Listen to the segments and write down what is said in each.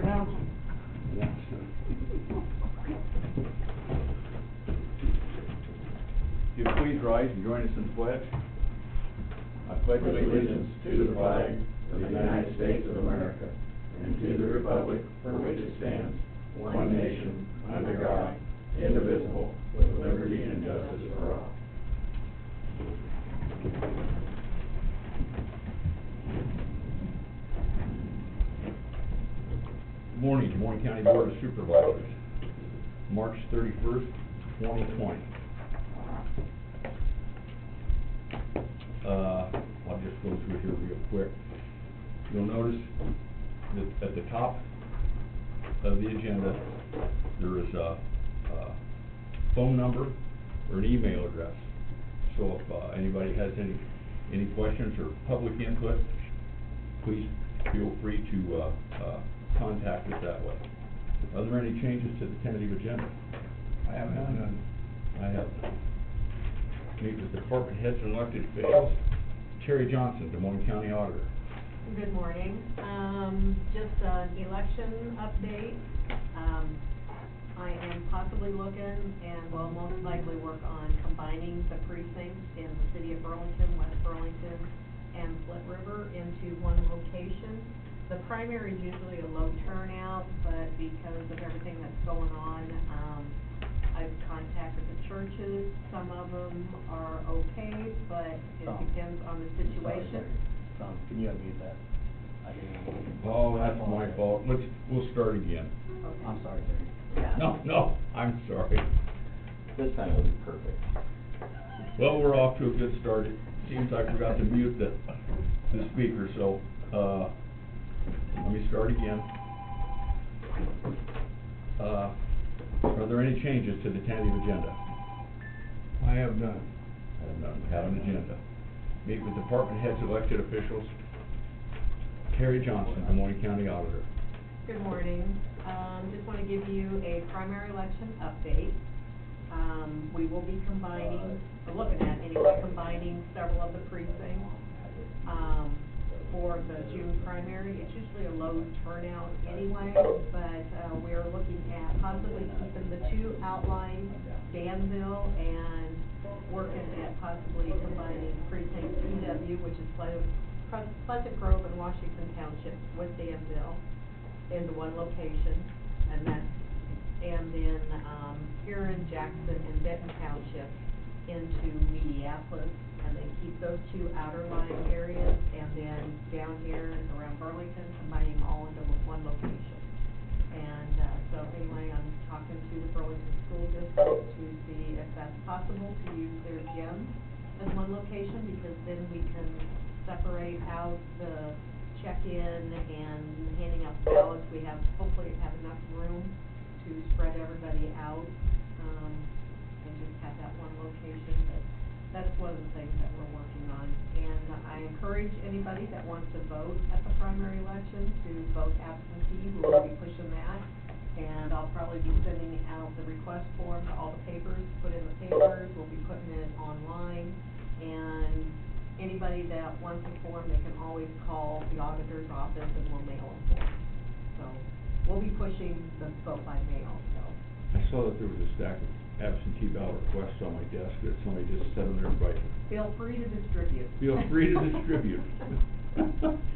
announcing. Yeah. If you please rise and join us in the pledge. I pledge allegiance to the flag of the United States of America and to the republic for which it stands, one nation, under God, indivisible, with liberty and justice for all. Good morning, Moines County Board of Supervisors, March 31st, 2020. I'll just go through here real quick. You'll notice that at the top of the agenda, there is a phone number or an email address. So if anybody has any questions or public input, please feel free to contact us that way. Are there any changes to the tentative agenda? I have none. I have none. Meet with department heads and elected officials. Terry Johnson, Des Moines County Auditor. Good morning. Just an election update. I am possibly looking and will most likely work on combining the precincts in the city of Burlington, West Burlington, and Split River into one location. The primary is usually a low turnout, but because of everything that's going on, I've contacted the churches. Some of them are okay, but it depends on the situation. Tom, can you unmute that? I didn't unmute. Oh, that's my fault. We'll start again. Okay. I'm sorry, Terry. Yeah. No, I'm sorry. This time it'll be perfect. Well, we're off to a good start. It seems I forgot to mute the speaker, so, let me start again. Are there any changes to the tentative agenda? I have none. I have none. We have an agenda. Meet with department heads, elected officials. Terry Johnson, Des Moines County Auditor. Good morning. Just want to give you a primary election update. We will be combining, or looking at anyway, combining several of the precincts. For the June primary, it's usually a low turnout anyway, but we're looking at possibly keeping the two outlying, Danville, and working at possibly combining precinct PW, which is Pleasant Grove and Washington Township, with Danville into one location, and then Huron, Jackson, and Benton Township into Mediapolis, and then keep those two outer line areas, and then down here around Burlington, combining them all into one location. And so anyway, I'm talking to the Burlington School District to see if that's possible to use their gym as one location, because then we can separate out the check-in and handing out ballots. We hopefully have enough room to spread everybody out, and just have that one location. But that's one of the things that we're working on. And I encourage anybody that wants to vote at the primary election to vote absentee. We will be pushing that. And I'll probably be sending out the request form to all the papers, put in the papers. We'll be putting it online. And anybody that wants a form, they can always call the auditor's office and we'll mail them for them. So we'll be pushing the vote by mail. So I saw that there was a stack of absentee ballot requests on my desk that somebody just set them there by. feel free to distribute. Feel free to distribute.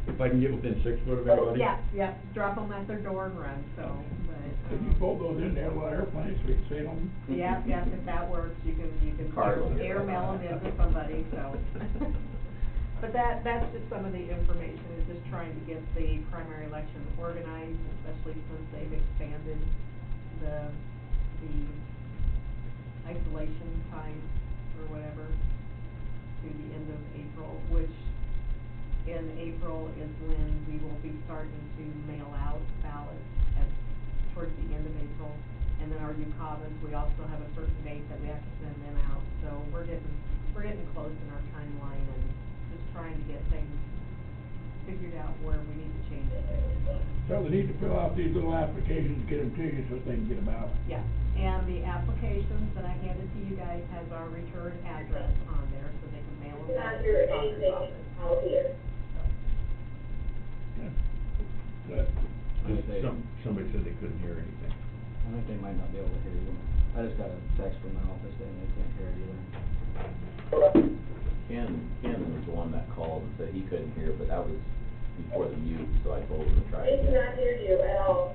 If I can get within 6 foot of anybody. Yeah, drop them at their door and run, so, but. If you fold those in, they have a lot of airplanes, so we can sail them. Yeah, if that works, you can airmail them into somebody, so. But that's just some of the information, is just trying to get the primary election organized, especially since they've expanded the isolation time or whatever to the end of April, which in April is when we will be starting to mail out ballots towards the end of April. And then our UCAVAs, we also have a certain date that we have to send them out. So we're getting close in our timeline and just trying to get things figured out where we need to change it. So they need to fill out these little applications, get them to you so they can get them out. Yeah, and the applications that I handed to you guys has our return address on there, so they can mail them back to the doctor's office. Good. Somebody said they couldn't hear anything. I think they might not be able to hear you. I just got a text from my office saying they can't hear it either. Ken was the one that called and said he couldn't hear, but that was before the mute, so I told him to try We again. cannot hear you at all.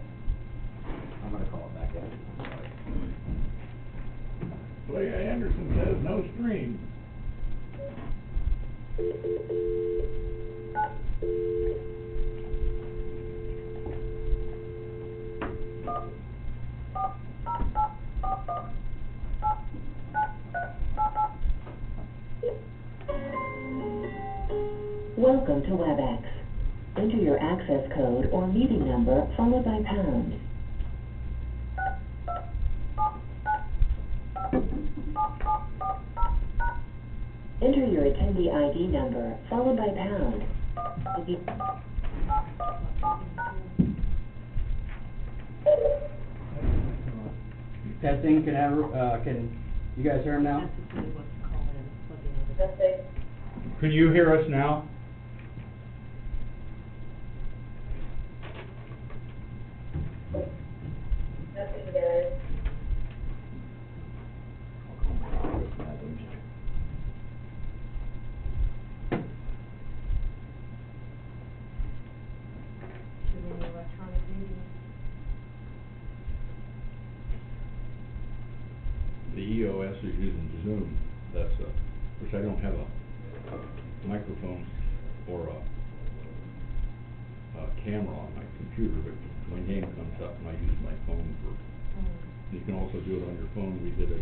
I'm gonna call it back in. I'm sorry. Leah Anderson says no stream. Welcome to WebEx. Enter your access code or meeting number followed by pound. Enter your attendee ID number followed by pound. If you- Testing, can you guys hear him now? Testing. Can you hear us now? Testing, guys. I'll call my office and have them check. Too many electronic meetings. The EOS is using Zoom. That's which I don't have a microphone or a camera on my computer, but my name comes up and I use my phone for. You can also do it on your phone. We did it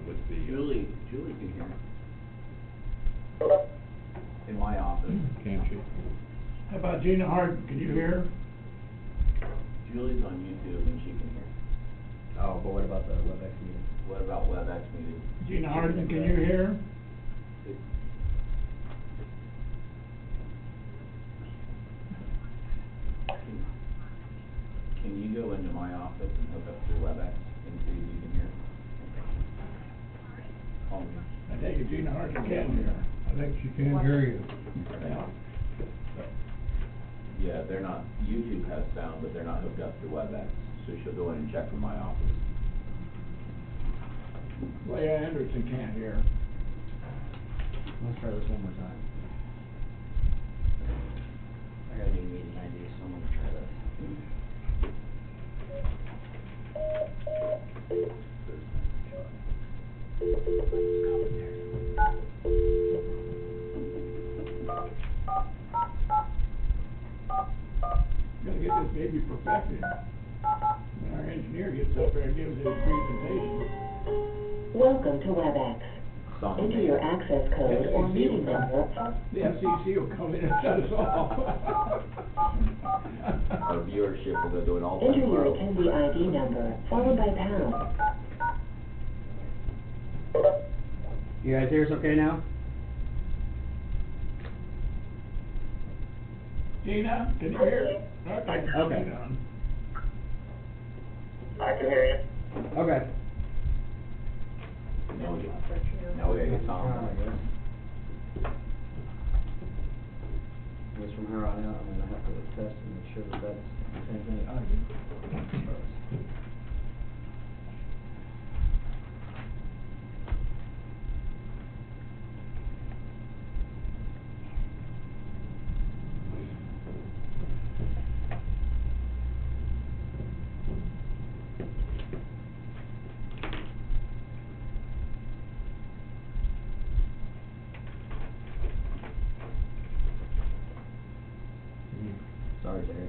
with the. Julie can hear. In my office. Can't she? How about Gina Hart, can you hear? Julie's on YouTube and she can hear. Oh, but what about the WebEx meeting? What about WebEx meeting? Gina Hart, can you hear? Can you go into my office and hook up through WebEx and see if you can hear? Call me. I take it Gina Hart can hear. I think she can hear you. Yeah. Yeah, they're not, YouTube has sound, but they're not hooked up through WebEx, so she'll go in and check from my office. Leah Anderson can't hear. Let's try this one more time. I got a new meeting ID, so I'm gonna try this. Gotta get this baby perfected. When our engineer gets up there and gives his presentation. Welcome to WebEx. Song Enter name. your access code or meeting number. The FCC will come in and shut us off. Our viewership will go to an all-time Enter your low. attendee ID number followed by pound. You guys hear us okay now? Gina, can you hear? Okay. I can hear you. Okay. Now we gotta get Tom. I guess from here on out, I'm gonna have to test and make sure that that's the same thing. Sorry, Terry.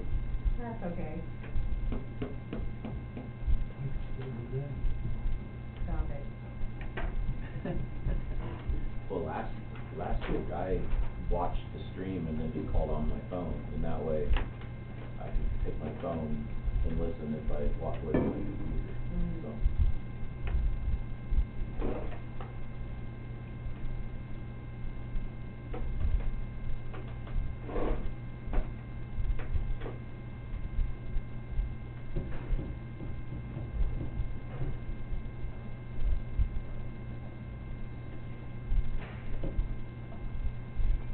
That's okay. Stop it. Well, last week I watched the stream and then just called on my phone, and that way I could take my phone and listen if I walk away from my computer, so.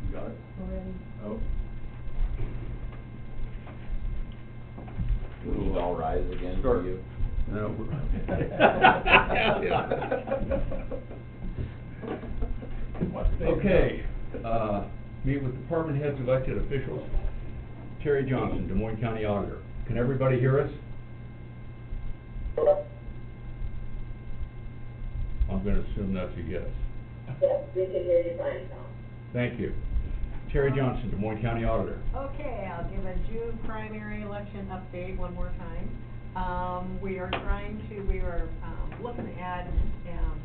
You got it? We're ready. Oh. We need all rise again for Start. you. No. Okay, meet with department heads, elected officials. Terry Johnson, Des Moines County Auditor. Can everybody hear us? I'm gonna assume that's a yes. Yes, we can hear you fine, Tom. Thank you. Terry Johnson, Des Moines County Auditor. Okay, I'll give a June primary election update one more time. We are looking at,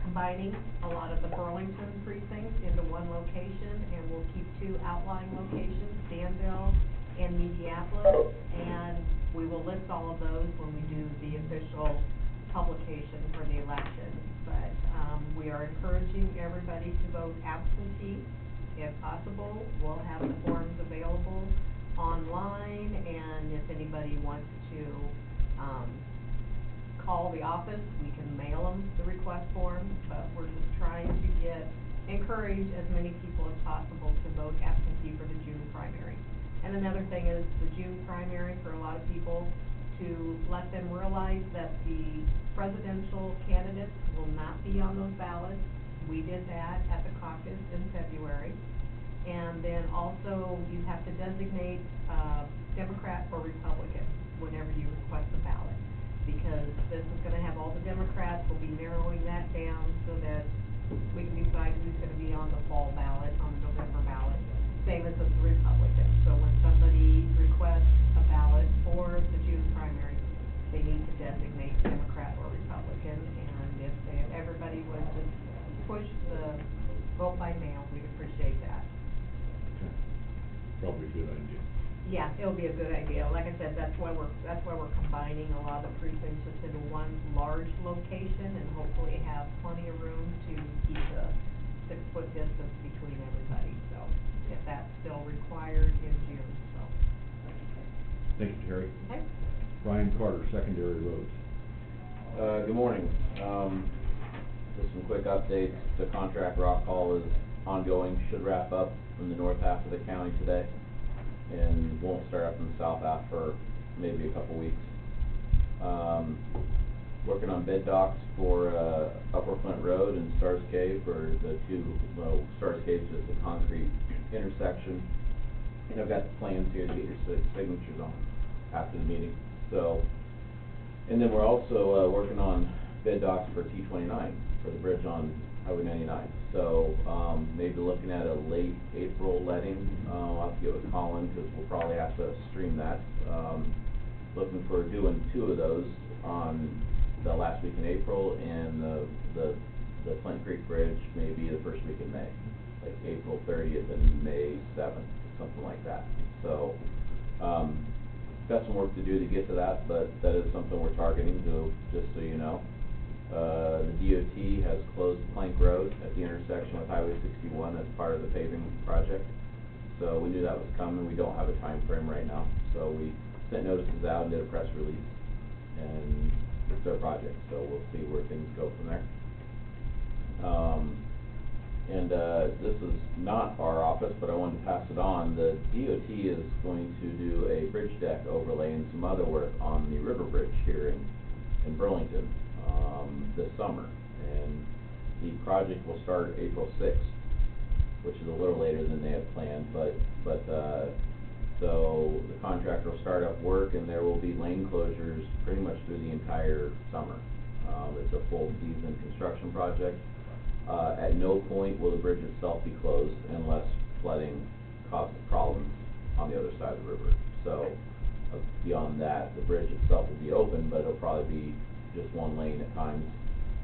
combining a lot of the Burlington precincts into one location, and we'll keep two outlying locations, Danville and Mediapolis, and we will list all of those when we do the official publication for the election. But, we are encouraging everybody to vote absentee if possible. We'll have the forms available online, and if anybody wants to, call the office, we can mail them the request forms, but we're just trying to encourage as many people as possible to vote absentee for the June primary. And another thing is the June primary, for a lot of people, to let them realize that the presidential candidates will not be on those ballots. We did that at the caucus in February. And then also, you have to designate, Democrat or Republican whenever you request a ballot. Because this is gonna have all the Democrats, we'll be narrowing that down so that we can decide who's gonna be on the fall ballot, on the November ballot, same as the Republicans. So when somebody requests a ballot for the June primary, they need to designate Democrat or Republican, and if everybody would just push the vote by mail, we'd appreciate that. Okay. Probably a good idea. Yeah, it'll be a good idea. Like I said, that's why we're combining a lot of the precincts just into one large location, and hopefully have plenty of room to keep the 6-foot distance between everybody. So, if that's still required in June, so. Thank you, Terry. Okay. Brian Carter, Secondary Roads. Good morning. Just some quick updates. The contract rock haul is ongoing, should wrap up in the north half of the county today, and won't start up in the south half for maybe a couple weeks. Working on bed docks for Upper Flint Road and Stars Cave for the two, well, Stars Cave is just a concrete intersection. And I've got the plans here to get your signatures on after the meeting. So, and then we're also working on bed docks for T29 for the bridge on Highway 99. So, maybe looking at a late April letting. I'll have to get with Colin, because we'll probably have to stream that. Looking for doing 2 of those on the last week in April, and the Flint Creek Bridge maybe the first week in May, like April 30th and May 7th, something like that. So, got some work to do to get to that, but that is something we're targeting, to, just so you know. The DOT has closed Plank Road at the intersection with Highway 61 as part of the paving project. So we knew that was coming. We don't have a time frame right now. So we sent notices out and did a press release, and it's their project. So we'll see where things go from there. This is not our office, but I wanted to pass it on. The DOT is going to do a bridge deck overlay and some other work on the river bridge here in Burlington this summer. And the project will start April 6th, which is a little later than they had planned, so the contractor will start up work, and there will be lane closures pretty much through the entire summer. It's a full season construction project. At no point will the bridge itself be closed unless flooding causes problems on the other side of the river. So, beyond that, the bridge itself will be open, but it'll probably be just one lane at times.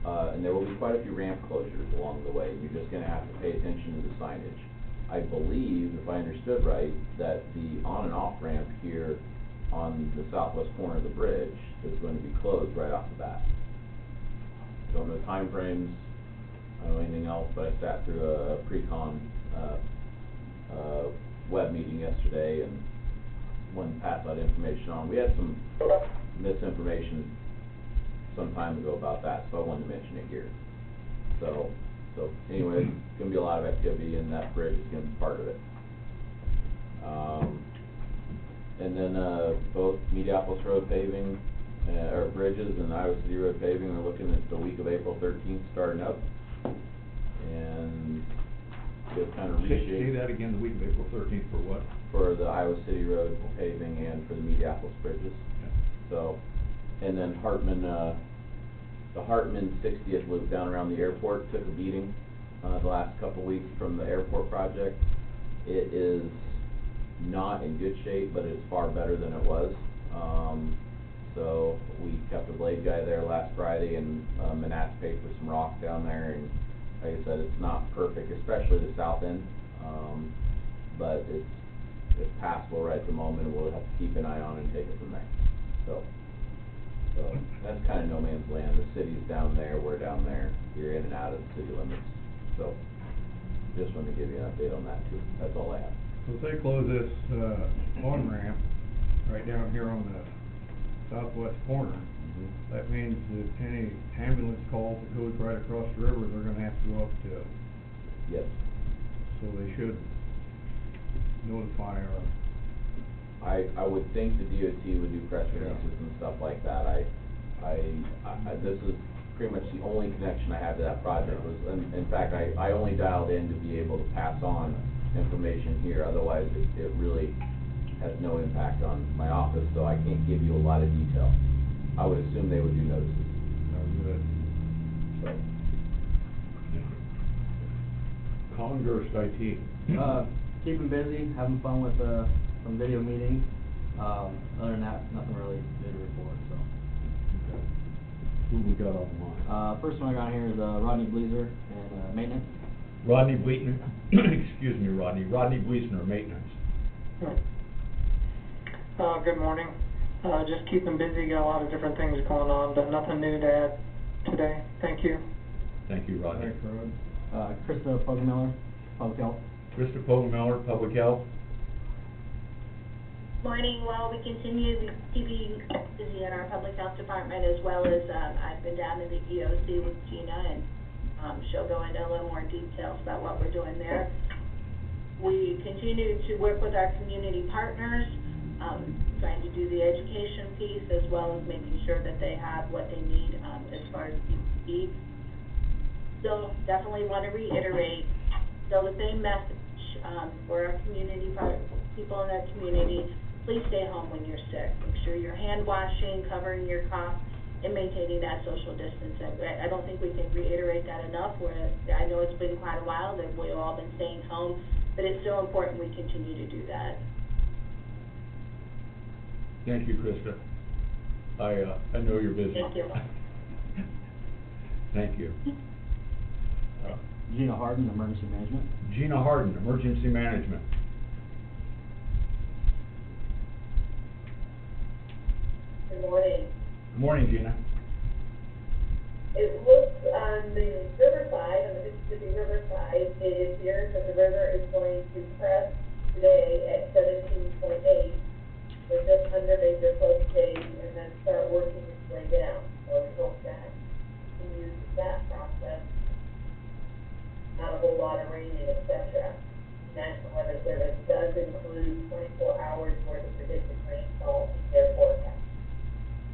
And there will be quite a few ramp closures along the way. You're just gonna have to pay attention to the signage. I believe, if I understood right, that the on and off ramp here on the southwest corner of the bridge is going to be closed right off the bat. Don't know time frames, I don't know anything else, but I sat through a pre-con web meeting yesterday and wanted to pass that information on. We had some misinformation some time ago about that, so I wanted to mention it here. So anyway, it's going to be a lot of activity, and that bridge is going to be part of it. And then, both Mediapolis Road paving, or bridges and Iowa City Road paving, we're looking at the week of April 13th starting up. And just kind of Say reshape that again, the week of April 13th for what? for the Iowa City Road paving and for the Mediapolis bridges. Yeah. So, and then Hartman, the Hartman 60th loop down around the airport took a beating, the last couple weeks from the airport project. It is not in good shape, but it's far better than it was. So we kept a blade guy there last Friday, and Manats paid for some rock down there, and like I said, it's not perfect, especially the south end, but it's passable right at the moment, and we'll have to keep an eye on and take it from there. So that's kind of no man's land. The city's down there, we're down there, you're in and out of the city limits. So just wanted to give you an update on that too. That's all I have. So if they close this, on-ramp right down here on the southwest corner, that means that any ambulance calls that goes right across the river, they're gonna have to go up to, Yes. so they should notify our, I would think the DOT would do press releases and stuff like that. This is pretty much the only connection I have to that project was, in fact, I only dialed in to be able to pass on information here, otherwise it really has no impact on my office, so I can't give you a lot of detail. I would assume they would do notices, so. Colin Gerst, IT. Keeping busy, having fun with, some video meetings. Other than that, nothing really new to report, so. Who we got on the line? First one I got here is, Rodney Bleezer and, maintenance. Rodney Bleetner, excuse me, Rodney Bleesner, maintenance. Good morning. Just keeping busy, got a lot of different things going on, but nothing new to add today. Thank you. Thank you, Rodney. thanks, Rod. Krista Pogmiller, Public Health. Krista Pogmiller, Public Health. Morning, well, we continue to keep busy in our public health department, as well as, I've been down in the EOC with Gina, and, she'll go into a little more details about what we're doing there. We continue to work with our community partners, trying to do the education piece, as well as making sure that they have what they need, as far as PPE. So definitely want to reiterate, still the same message, for our community people in our community. Please stay home when you're sick. Make sure you're hand washing, covering your cough, and maintaining that social distance. I don't think we can reiterate that enough. I know it's been quite a while that we've all been staying home, but it's so important we continue to do that. Thank you, Krista. I know you're busy. Thank you. Thank you. Gina Harden, Emergency Management. Gina Harden, Emergency Management. Good morning. Good morning, Gina. It looks on the riverside, on the Mississippi riverside, it appears that the river is going to crest today at 17.8, with just under major flood stage, and then start working its way down. So we hope that continues that process. Not a whole lot of rain, etc. National Weather Service does include 24 hours worth of predicted rainfall in their forecast.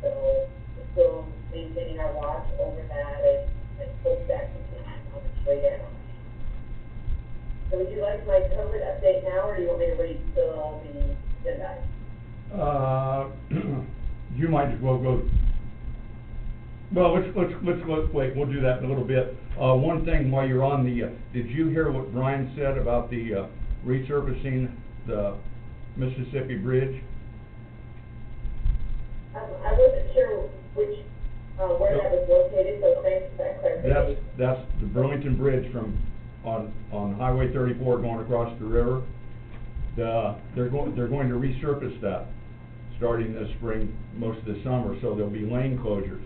So we're still maintaining our watch over that and hope that continues on its way down. So would you like my COVID update now, or do you want me to wait till the agenda? You might as well go. Well, let's wait. We'll do that in a little bit. One thing while you're on the, did you hear what Brian said about the resurfacing the Mississippi Bridge? I wasn't sure which, where that was located, so thanks for that clarification. That's the Burlington Bridge from, on Highway 34 going across the river. They're going to resurface that starting this spring, most of the summer, so there'll be lane closures.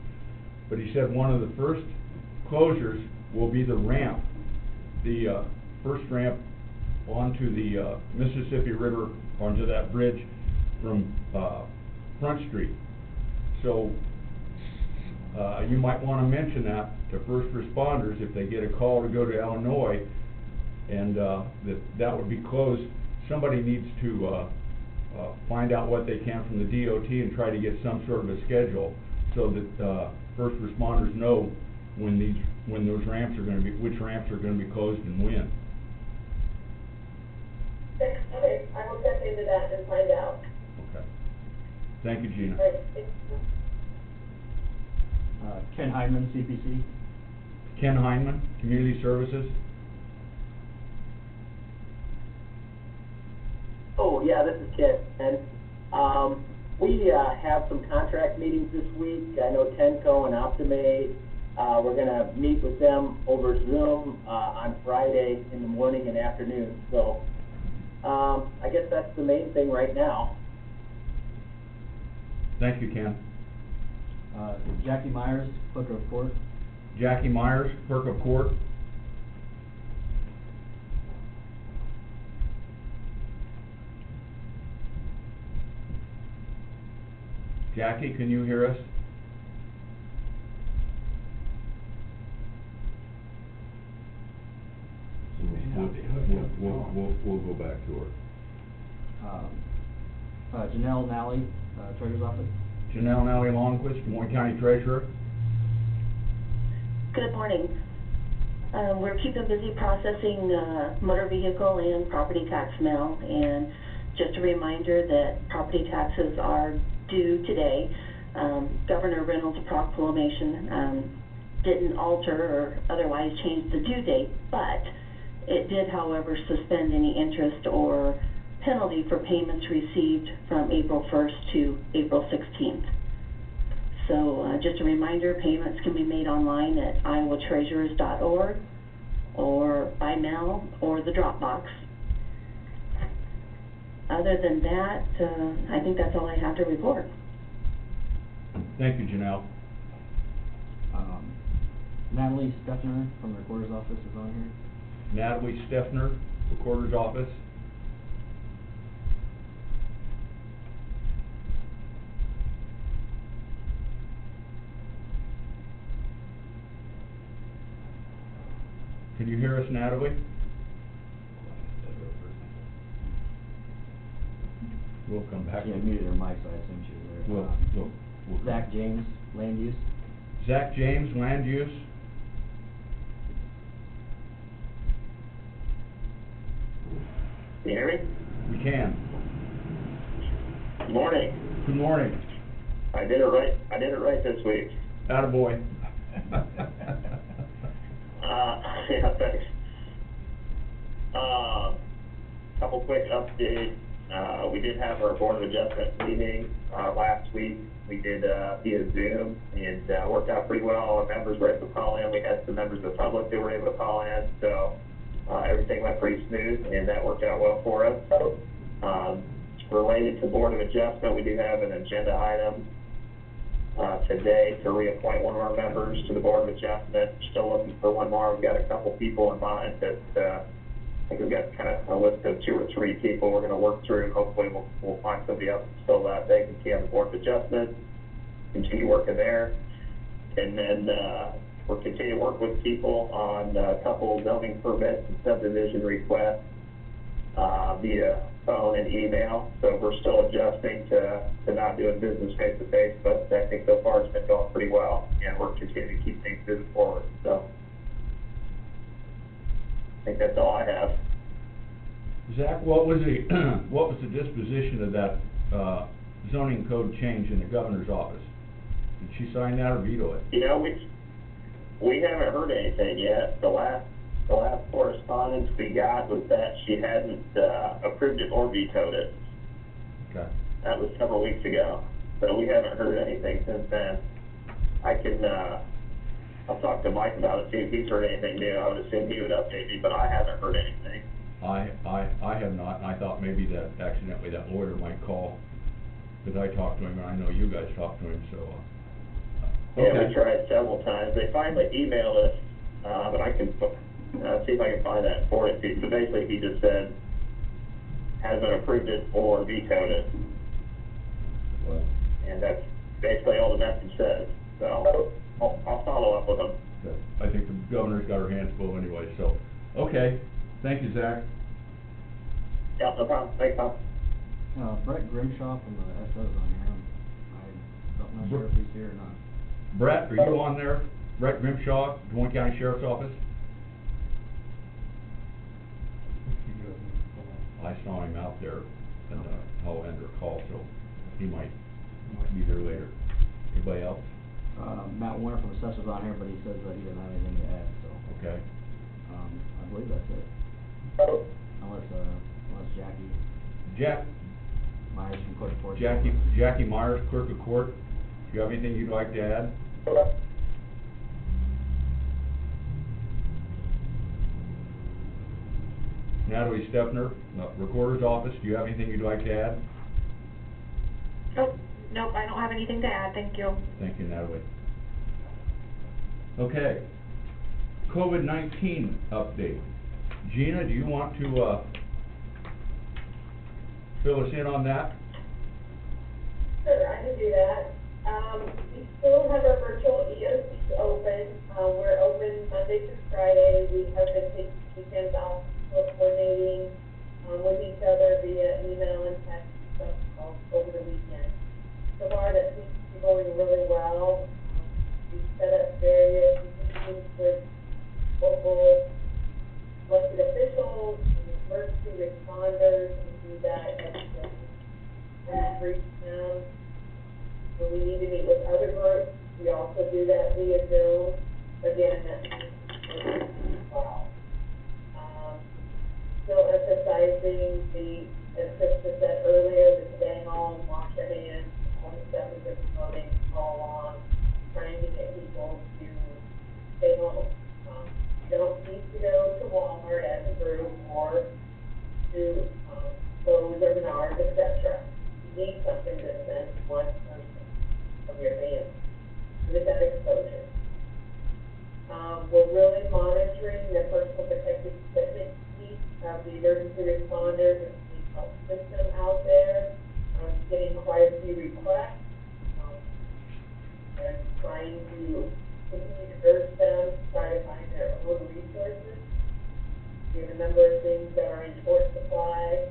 But he said one of the first closures will be the ramp, the first ramp onto the Mississippi River, onto that bridge from Front Street. So you might want to mention that to first responders if they get a call to go to Illinois, and that would be closed. Somebody needs to find out what they can from the DOT and try to get some sort of a schedule so that, first responders know when those ramps are gonna be, which ramps are gonna be closed and when. Okay, I will check into that and find out. Okay. Thank you, Gina. Right. Ken Hyman, CPC. Ken Heinman, Community Services. Oh, yeah, this is Ken. We have some contract meetings this week. I know Tenco and Optimate, we're gonna meet with them over Zoom, on Friday in the morning and afternoon. So, I guess that's the main thing right now. Thank you, Ken. Jackie Myers, Clerk of Court. Jackie Myers, Clerk of Court. Jackie, can you hear us? We'll go back to her. Janelle Nally, Treasurer's Office. Janelle Nally Longquist, Des Moines County Treasurer. Good morning. We're keeping busy processing motor vehicle and property tax mail, and just a reminder that property taxes are due today. Governor Reynolds' proclamation didn't alter or otherwise change the due date, but it did, however, suspend any interest or penalty for payments received from April 1st to April 16th. So just a reminder, payments can be made online at iowatreasurers.org or by mail or the Dropbox. Other than that, I think that's all I have to report. Thank you, Janelle. Natalie Steffner from the Recorder's Office is on here. Natalie Steffner, Recorder's Office. Can you hear us, Natalie? We'll come back. She had muted her mic, so I assume she was there. We'll come. Zach James, Land Use. Zach James, Land Use. Can you hear me? We can. Good morning. Good morning. I did it right this week. Attaboy. Yeah, thanks. Couple quick updates. We did have our Board of Adjustment meeting, last week. We did, via Zoom, and, worked out pretty well. All our members were able to call in. We had some members of the public that were able to call in, so, everything went pretty smooth, and that worked out well for us. Related to Board of Adjustment, we do have an agenda item, today to reappoint one of our members to the Board of Adjustment. Still looking for one more. We've got a couple people in mind that, I think we've got kind of a list of 2 or 3 people we're gonna work through, and hopefully we'll find somebody else to fill that vacancy on the Board of Adjustment, continue working there. And then, we're continuing to work with people on a couple zoning permits and subdivision requests, via phone and email. So we're still adjusting to not doing business face to face, but I think so far it's been going pretty well, and we're continuing to keep things moving forward. So I think that's all I have. Zach, what was the disposition of that, zoning code change in the governor's office? Did she sign that or veto it? You know, we haven't heard anything yet. The last correspondence we got was that she hadn't, approved it or vetoed it. Okay. That was several weeks ago, so we haven't heard anything since then. I can, I'll talk to Mike about it, see if he's heard anything new. I would assume he would update me, but I haven't heard anything. I have not, and I thought maybe that accidentally that lawyer might call, because I talked to him, and I know you guys talked to him, so, Yeah, okay. we tried several times. They finally emailed us, but I can, see if I can find that for it. So basically, he just said, hasn't approved it or vetoed it. Well, And that's basically all the message says. So I'll follow up with them. okay. I think the governor's got her hands full anyway, so, okay. Thank you, Zach. Yeah, no problem. Thanks, Tom. Brett Grimshaw from the SO is on here. I'm not sure if he's here or not. Brett, are you on there? Brett Grimshaw, Des Moines County Sheriff's Office? I saw him out there in the hall under call, so he might be here later. Anybody else? Matt Warner from Assessor's on here, but he says that he doesn't have anything to add, so. Okay. I believe that's it. Unless Jackie Myers from Court of Court. Jackie Myers, Clerk of Court, do you have anything you'd like to add? Natalie Stepner, Recorder's Office, do you have anything you'd like to add? Nope, I don't have anything to add, thank you. Thank you, Natalie. Okay. COVID-19 update. Gina, do you want to fill us in on that? Sure, I can do that. We still have our virtual EOCs open. We're open Monday through Friday. We have been taking weekends off, still coordinating with each other via email and text and phone calls over the weekend. So far, that seems to be going really well. We've set up various meetings with local elected officials, emergency responders, and do that at brief town. When we need to meet with other groups, we also do that via Zoom. Again, that's well. Still emphasizing as Krista said earlier, the stay home, wash your hands, all the stuff we've been promoting all along, trying to get people to stay home. You don't need to go to Walmart as a group or to Lowe's or Menards, etc. You need something that sends one person from your family with that exposure. We're really monitoring the personal protective equipment needs of the emergency responders and the health system out there. Getting quite a few requests and trying to continue to urge them to try to find their own resources. We have a number of things that are in short supply.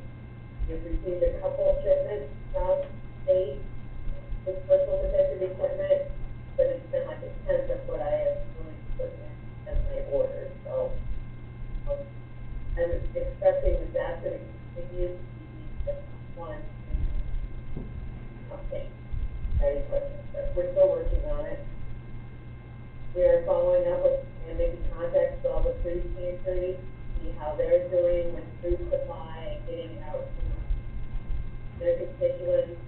We've received a couple shipments from state with personal protective equipment, but it's been like a tenth of what I have really put in as my order. So I'm expecting that that's going to continue to be just one thing, that equipment. But we're still working on it. We are following up with and making contacts with all the food pantries, see how they're doing with food supply and getting out to their constituents.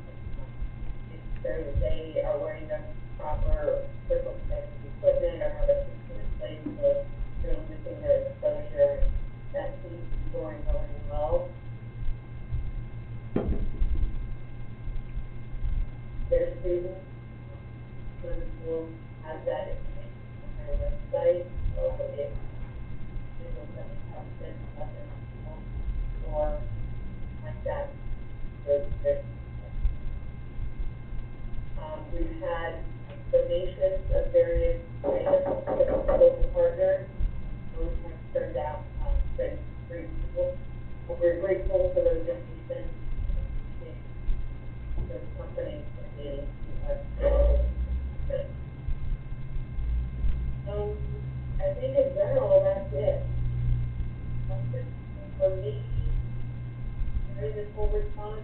It's fair that they are wearing the proper personal protective equipment or have a system in place so they're limiting their exposure. That seems to be going really well. Their students, the schools have that information on their website, so if people that have been lessons or like that, we've had donations of various items from local partners. Those have turned out been great people. We're grateful for those donations. Those companies donating to us. I think in general that's it. For me, during this whole response.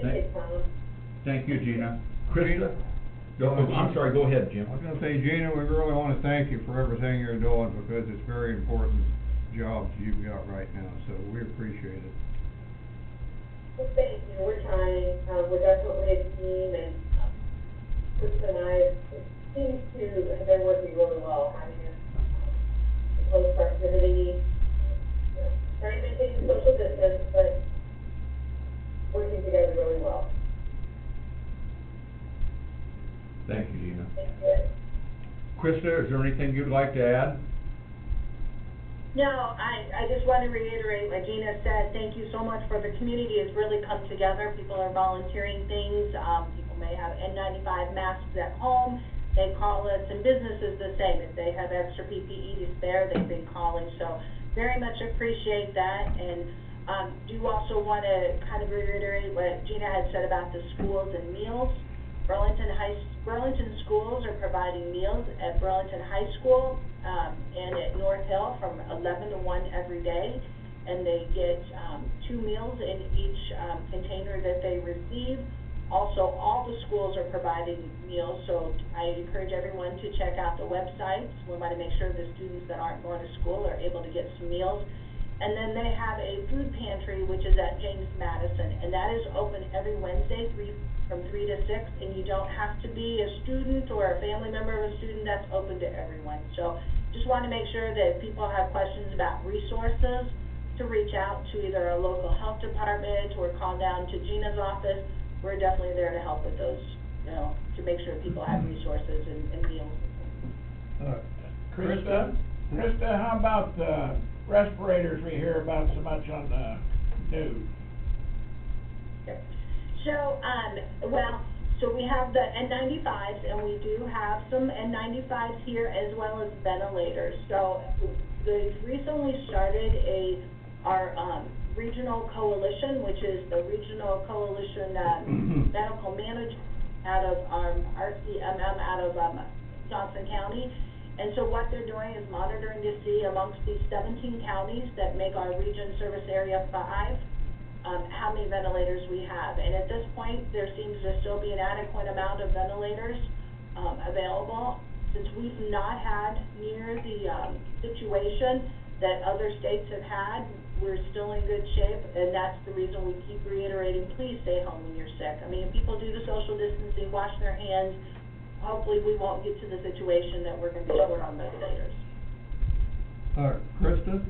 Thank you, Tom. Thank you, Gina. Krista? I'm sorry, go ahead, Jim. I was gonna say, Gina, we really wanna thank you for everything you're doing, because it's very important jobs you've got right now, so we appreciate it. Well, thank you. We're trying. We're definitely a team, and Krista and I seem to have been working really well, having a close proximity, trying to maintain social distance, but working together really well. Thank you, Gina. Thank you. Krista, is there anything you'd like to add? No, I just want to reiterate, like Gina said, thank you so much for the community has really come together. People are volunteering things. People may have N95 masks at home they call us, and businesses the same. If they have extra PPE to spare, they've been calling, so very much appreciate that. And do also want to kind of reiterate what Gina had said about the schools and meals. Burlington schools are providing meals at Burlington High School and at North Hill from 11 to 1 every day, and they get 2 meals in each container that they receive. Also, all the schools are providing meals, so I encourage everyone to check out the websites. We want to make sure the students that aren't going to school are able to get some meals. And then they have a food pantry, which is at James Madison, and that is open every Wednesday from 3 to 6, and you don't have to be a student or a family member of a student. That's open to everyone. So just want to make sure that if people have questions about resources, to reach out to either a local health department or call down to Gina's office. We're definitely there to help with those, you know, to make sure people have resources and meals. Krista, how about the respirators we hear about so much on the news? So, so we have the N95s, and we do have some N95s here, as well as ventilators. So they've recently started our regional coalition, which is the Regional Coalition Medical Management out of RCMM out of Johnson County. And so what they're doing is monitoring to see amongst these 17 counties that make our region service area 5, how many ventilators we have. And at this point, there seems to still be an adequate amount of ventilators available. Since we've not had near the situation that other states have had, we're still in good shape, and that's the reason we keep reiterating, please stay home when you're sick. I mean, if people do the social distancing, wash their hands, hopefully we won't get to the situation that we're going to be short on ventilators. Krista,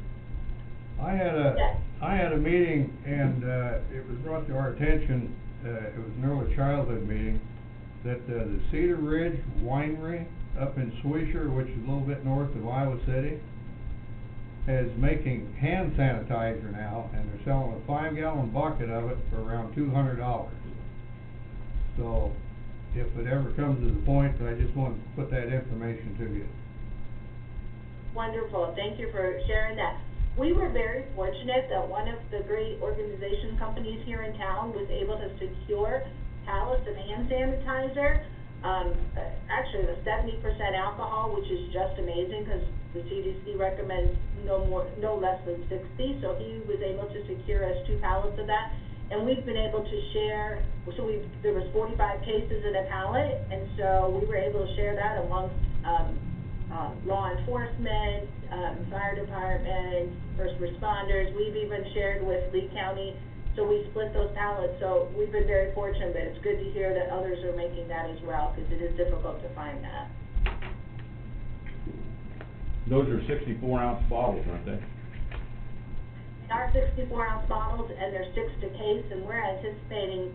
Yes. I had a meeting, and it was brought to our attention, it was an early childhood meeting, that the Cedar Ridge Winery up in Swisher, which is a little bit north of Iowa City, is making hand sanitizer now, and they're selling a 5-gallon bucket of it for around $200. So, if it ever comes to the point, I just wanted to put that information to you. Wonderful. Thank you for sharing that. We were very fortunate that one of the great organization companies here in town was able to secure pallets of hand sanitizer. Actually, the 70% alcohol, which is just amazing because the CDC recommends no less than 60. So he was able to secure us 2 pallets of that, and we've been able to share. So there was 45 cases in a pallet, and so we were able to share that amongst law enforcement, fire department, first responders. We've even shared with Lee County, so we split those pallets. So we've been very fortunate, but it's good to hear that others are making that as well, because it is difficult to find that. Those are 64-ounce bottles, aren't they? They are 64-ounce bottles, and they're 6 to case, and we're anticipating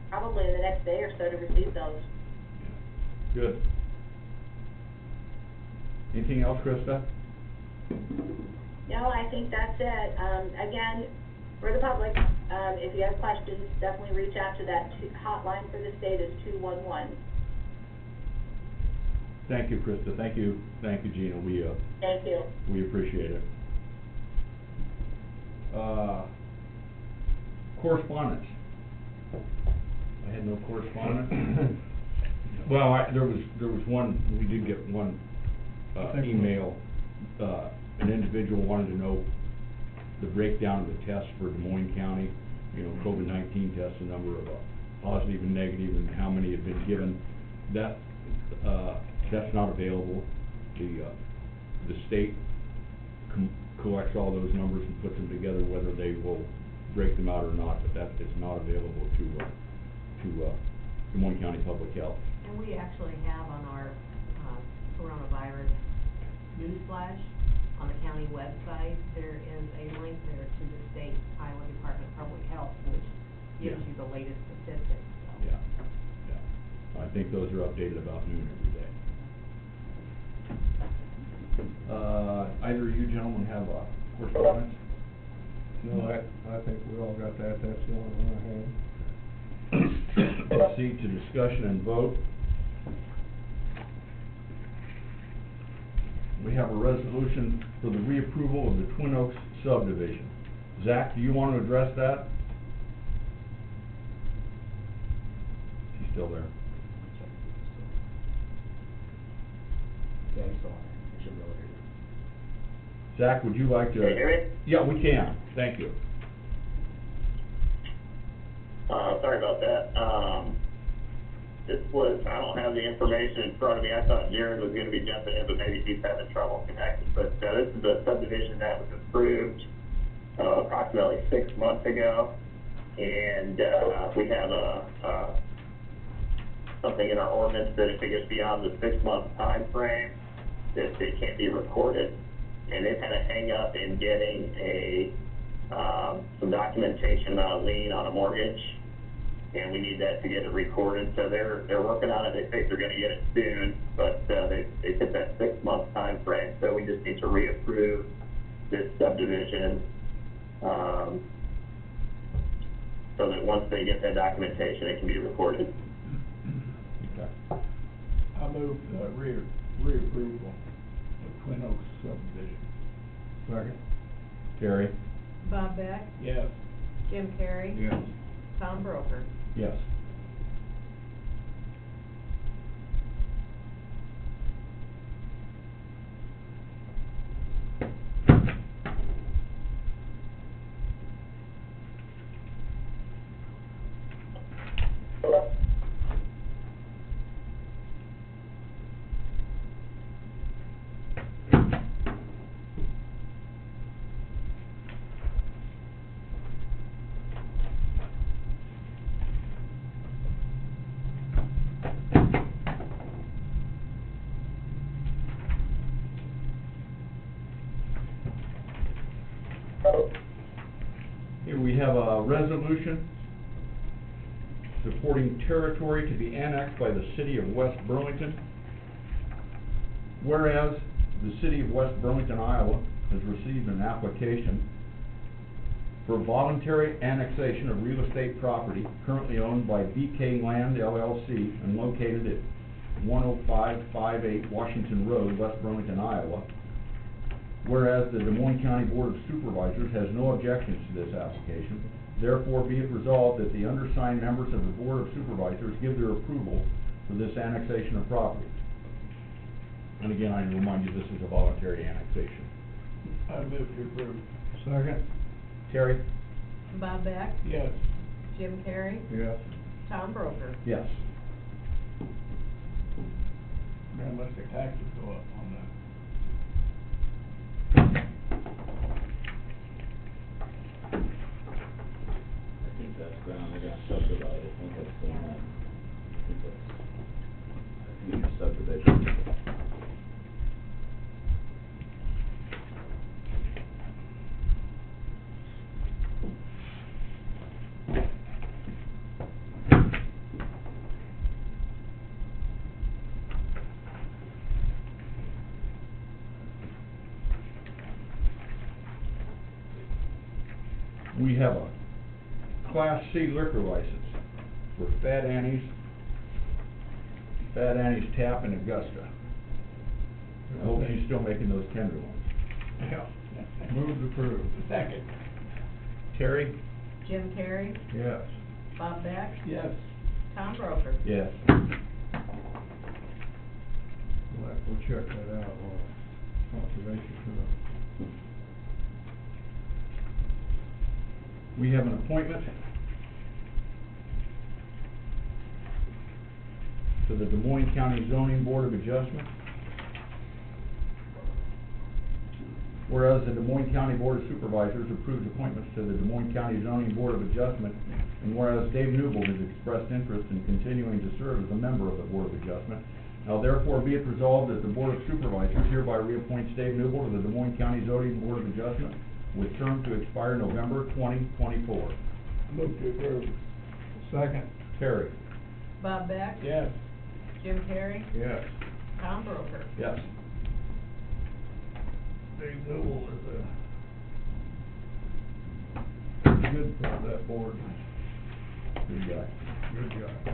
probably in the next day or so to receive those. Yeah. Good. Anything else, Krista? No, I think that's it. Again, for the public, if you have questions, definitely reach out to that hotline for the state is 211. Thank you, Krista. Thank you, Gina. Thank you. We appreciate it. Correspondence. I had no correspondence. Well, there was one. We did get one email. An individual wanted to know the breakdown of the tests for Des Moines County. You know, COVID-19 tests, the number of positive and negative, and how many have been given. That's not available. The state collects all those numbers and puts them together, whether they will break them out or not, but that is not available to Des Moines County Public Health. And we actually have on our coronavirus newsflash on the county website, there is a link there to the state Iowa Department of Public Health, which gives you the latest statistics. So. Yeah. I think those are updated about noon every day. Either of you gentlemen have correspondence? No, I think we all got that. That's the only one I had. Proceed to discussion and vote. we have a resolution for the reapproval of the Twin Oaks subdivision. Zach, do you want to address that? She's still there. Yeah, he's still on there. I should be able to hear you. Zach, would you like to? Can you hear me? Yeah, we can. Thank you. Sorry about that. I don't have the information in front of me. I thought Jared was gonna be jumping in, but maybe he's having trouble connecting. But, this is a subdivision that was approved, approximately 6 months ago. And, we have something in our ordinance that if it gets beyond the 6-month time frame, that it can't be recorded. And they've had a hang up in getting some documentation on a lien on a mortgage. And we need that to get it recorded, so they're working on it. They think they're gonna get it soon, but, they hit that 6-month time frame, so we just need to reapprove this subdivision, so that once they get that documentation, it can be recorded. Okay. I move, reapproval of Twin Oaks subdivision. Second. Terry? Bob Beck, Yes. Jim Carrey. Yes. Tom Broker. Yes. Here we have a resolution supporting territory to be annexed by the city of West Burlington. Whereas the city of West Burlington, Iowa has received an application for voluntary annexation of real estate property currently owned by BK Land LLC and located at 10558 Washington Road, West Burlington, Iowa. Whereas the Des Moines County Board of Supervisors has no objections to this application, therefore be it resolved that the undersigned members of the Board of Supervisors give their approval for this annexation of property. And again, I remind you, this is a voluntary annexation. I move to approve. Second. Terry? Bob Beck, Yes. Jim Carrey. Yes. Tom Broker. Yes. Unless the taxes go up on that. I think that's ground, they're gonna subdivide, I think that's going on. I think it's subdivision. We have a Class C liquor license for Fat Annie's Tap in Augusta. I hope she's still making those tenderloins. Yeah. Move to approve. Second. Terry? Jim Carrey. Yes. Bob Beck, Yes. Tom Broker. Yes. We'll check that out on conservation too. We have an appointment to the Des Moines County Zoning Board of Adjustment. Whereas the Des Moines County Board of Supervisors approved appointments to the Des Moines County Zoning Board of Adjustment, and whereas Dave Newble has expressed interest in continuing to serve as a member of the Board of Adjustment, now therefore be it resolved that the Board of Supervisors hereby reappoints Dave Newble to the Des Moines County Zoning Board of Adjustment with term to expire November 2024. Move to approve. Second. Terry? Bob Beck, Yes. Jim Carrey. Yes. Tom Broker. Yes. Dave Newell is good for that board. Good guy. Good guy.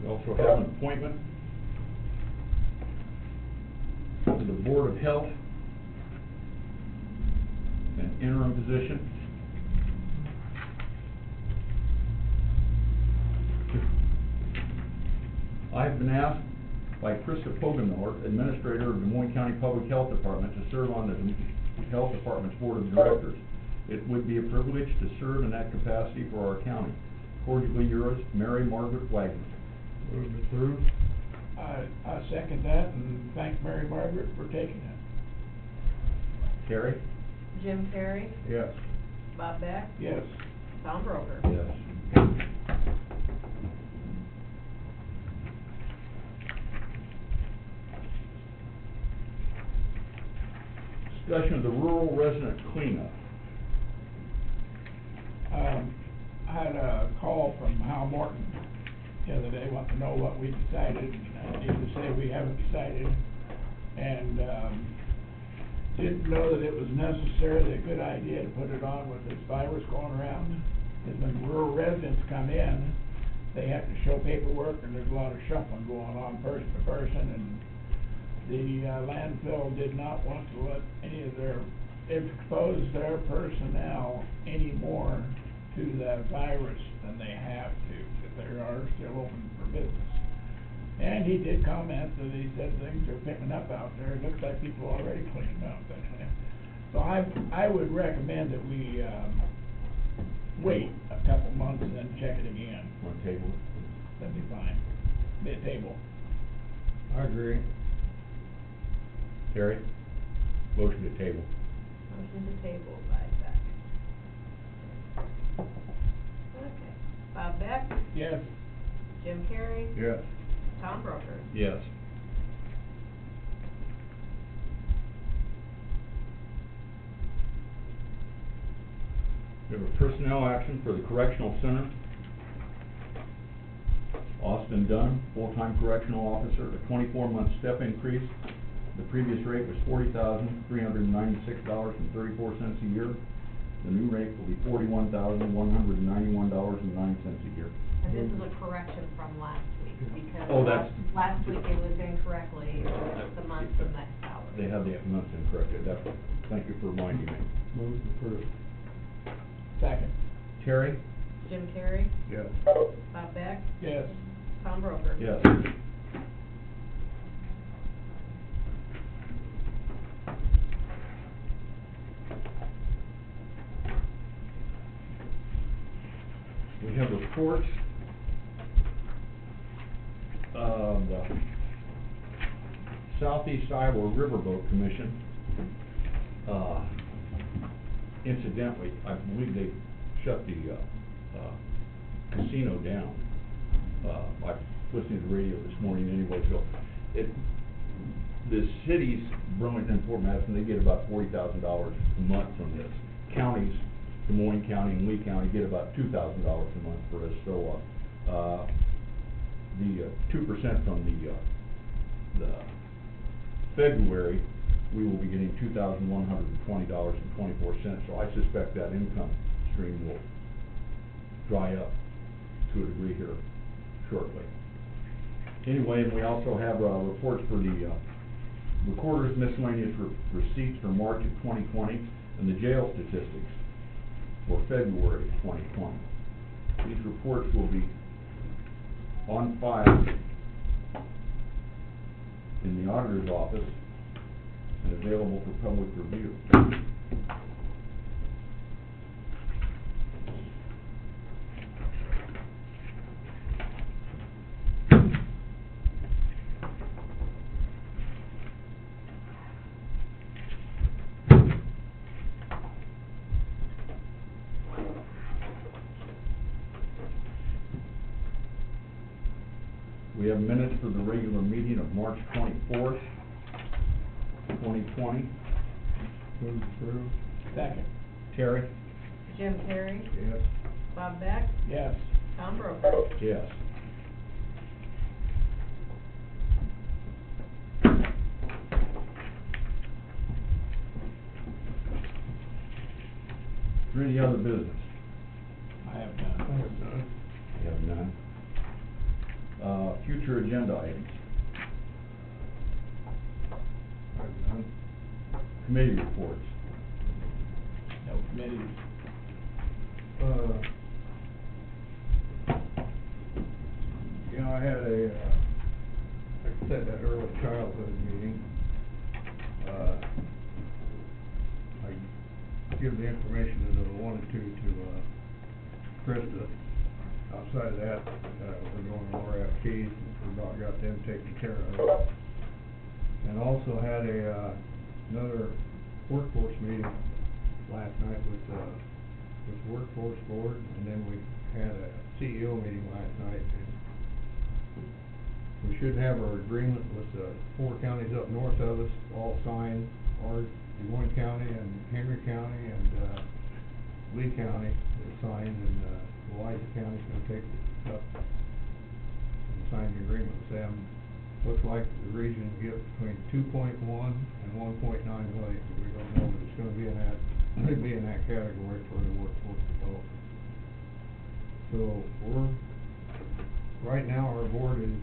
We also have an appointment to the Board of Health, an interim position. I've been asked by Krista Pogamiller, Administrator of Des Moines County Public Health Department, to serve on the Health Department's Board of Directors. It would be a privilege to serve in that capacity for our county. Cordially yours, Mary Margaret Wagner. Move to approve. I second that and thank Mary Margaret for taking it. Terry? Jim Carrey, Yes. Bob Beck, Yes. Tom Broker. Yes. Discussion of the rural resident cleanup. I had a call from Hal Morton the other day, wanting to know what we decided. I need to say we haven't decided, and, didn't know that it was necessarily a good idea to put it on with this virus going around. Because when rural residents come in, they have to show paperwork, and there's a lot of shuffling going on person to person, and the landfill did not want to let any of their, expose their personnel any more to the virus than they have to, if they are still open for business. And he did comment that he said things are picking up out there. It looks like people are already cleaning up. So I would recommend that we, wait a couple months and then check it again. On table. That'd be fine. Mid-table. I agree. Terry? Motion to table. Motion to table by Beck. Okay. Bob Beck, Yes. Jim Carrey, Yes. Tom Broker. Yes. We have a personnel action for the Correctional Center. Austin Dunham, full-time correctional officer, a 24-month step increase. The previous rate was $40,396.34 a year. The new rate will be $41,191.09 a year. And this is a correction from last week, because Oh, that's- last week it was incorrectly, the months and that salary. They have the months incorrect. Thank you for reminding me. Move to approve. Second. Terry? Jim Carrey, Yes. Bob Beck, Yes. Tom Broker. Yes. We have reports of the Southeast Iowa Riverboat Commission. Incidentally, I believe they shut the casino down. I was listening to the radio this morning anyway, so the cities, Burlington and Fort Madison, they get about $40,000 a month from this. Counties, Des Moines County and Lee County get about $2,000 a month for us. So the 2% from the February, we will be getting $2,120.24. So I suspect that income stream will dry up to a degree here shortly. Anyway, we also have reports for the recorder's miscellaneous receipts for March of 2020 and the jail statistics for February of 2020. These reports will be on file in the auditor's office and available for public review. We have minutes for the regular meeting of March 24th, 2020. Move to approve. Second. Terry? Jim Carrey, Yes. Bob Beck, Yes. Tom Broker. Yes. Is there any other business? I have none. I have none. We have none. Future agenda items. I have none. Committee reports. No committees. You know, I had a, like I said, that early childhood meeting. I give the information that I wanted to Krista. Outside of that, we're going to RFPs, and we about got them taken care of. And also had another workforce meeting last night with workforce board, and then we had a CEO meeting last night, and we should have our agreement with the 4 counties up north of us all signed, our Moines County and Henry County and Lee County is signed, and Elijah County's gonna take it up and sign the agreement with them. Looks like the region will get between 2.1 and 1.9 million, but we don't know, but it's gonna be in that, it'd be in that category for the workforce development. So right now, our board is,